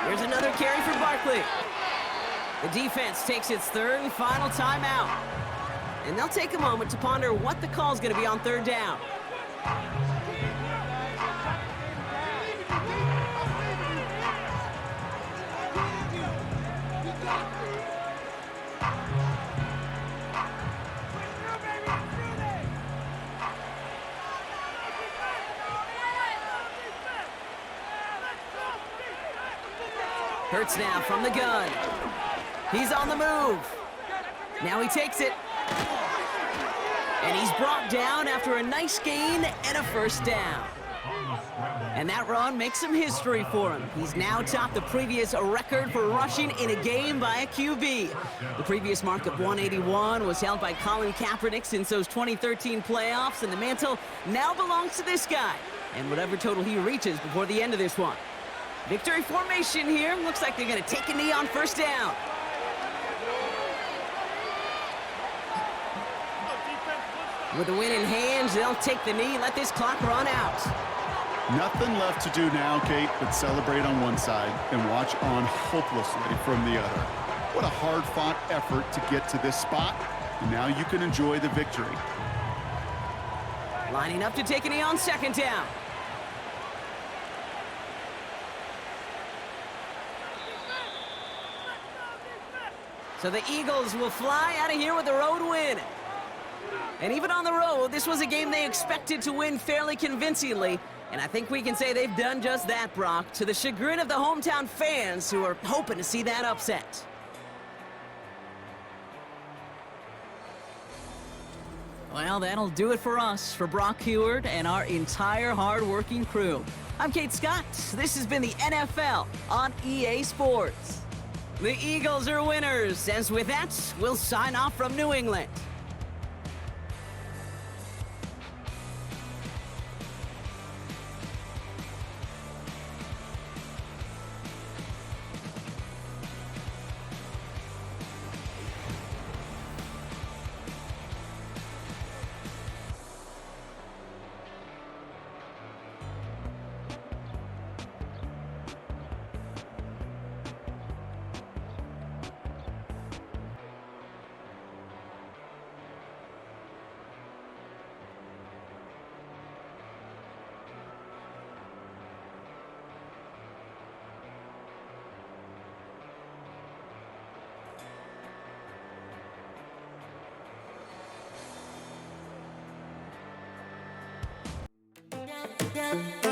Here's another carry for Barkley. The defense takes its 3rd and final timeout. And they'll take a moment to ponder what the call is going to be on 3rd down. Hurts now from the gun. He's on the move. Now he takes it. And he's brought down after a nice gain and a 1st down. And that run makes some history for him. He's now topped the previous record for rushing in a game by a QB. The previous mark of 181 was held by Colin Kaepernick since those 2013 playoffs, and the mantle now belongs to this guy. And whatever total he reaches before the end of this one. Victory formation here. Looks like they're going to take a knee on 1st down. With the win in hands, they'll take the knee, let this clock run out. Nothing left to do now, Kate, but celebrate on one side and watch on hopelessly from the other. What a hard-fought effort to get to this spot, and now you can enjoy the victory. Lining up to take a knee on 2nd down. So the Eagles will fly out of here with a road win. And even on the road, this was a game they expected to win fairly convincingly. And I think we can say they've done just that, Brock, to the chagrin of the hometown fans who are hoping to see that upset. Well, that'll do it for us, for Brock Heward and our entire hard-working crew. I'm Kate Scott. This has been the NFL on EA Sports. The Eagles are winners, as with that, we'll sign off from New England. Yeah.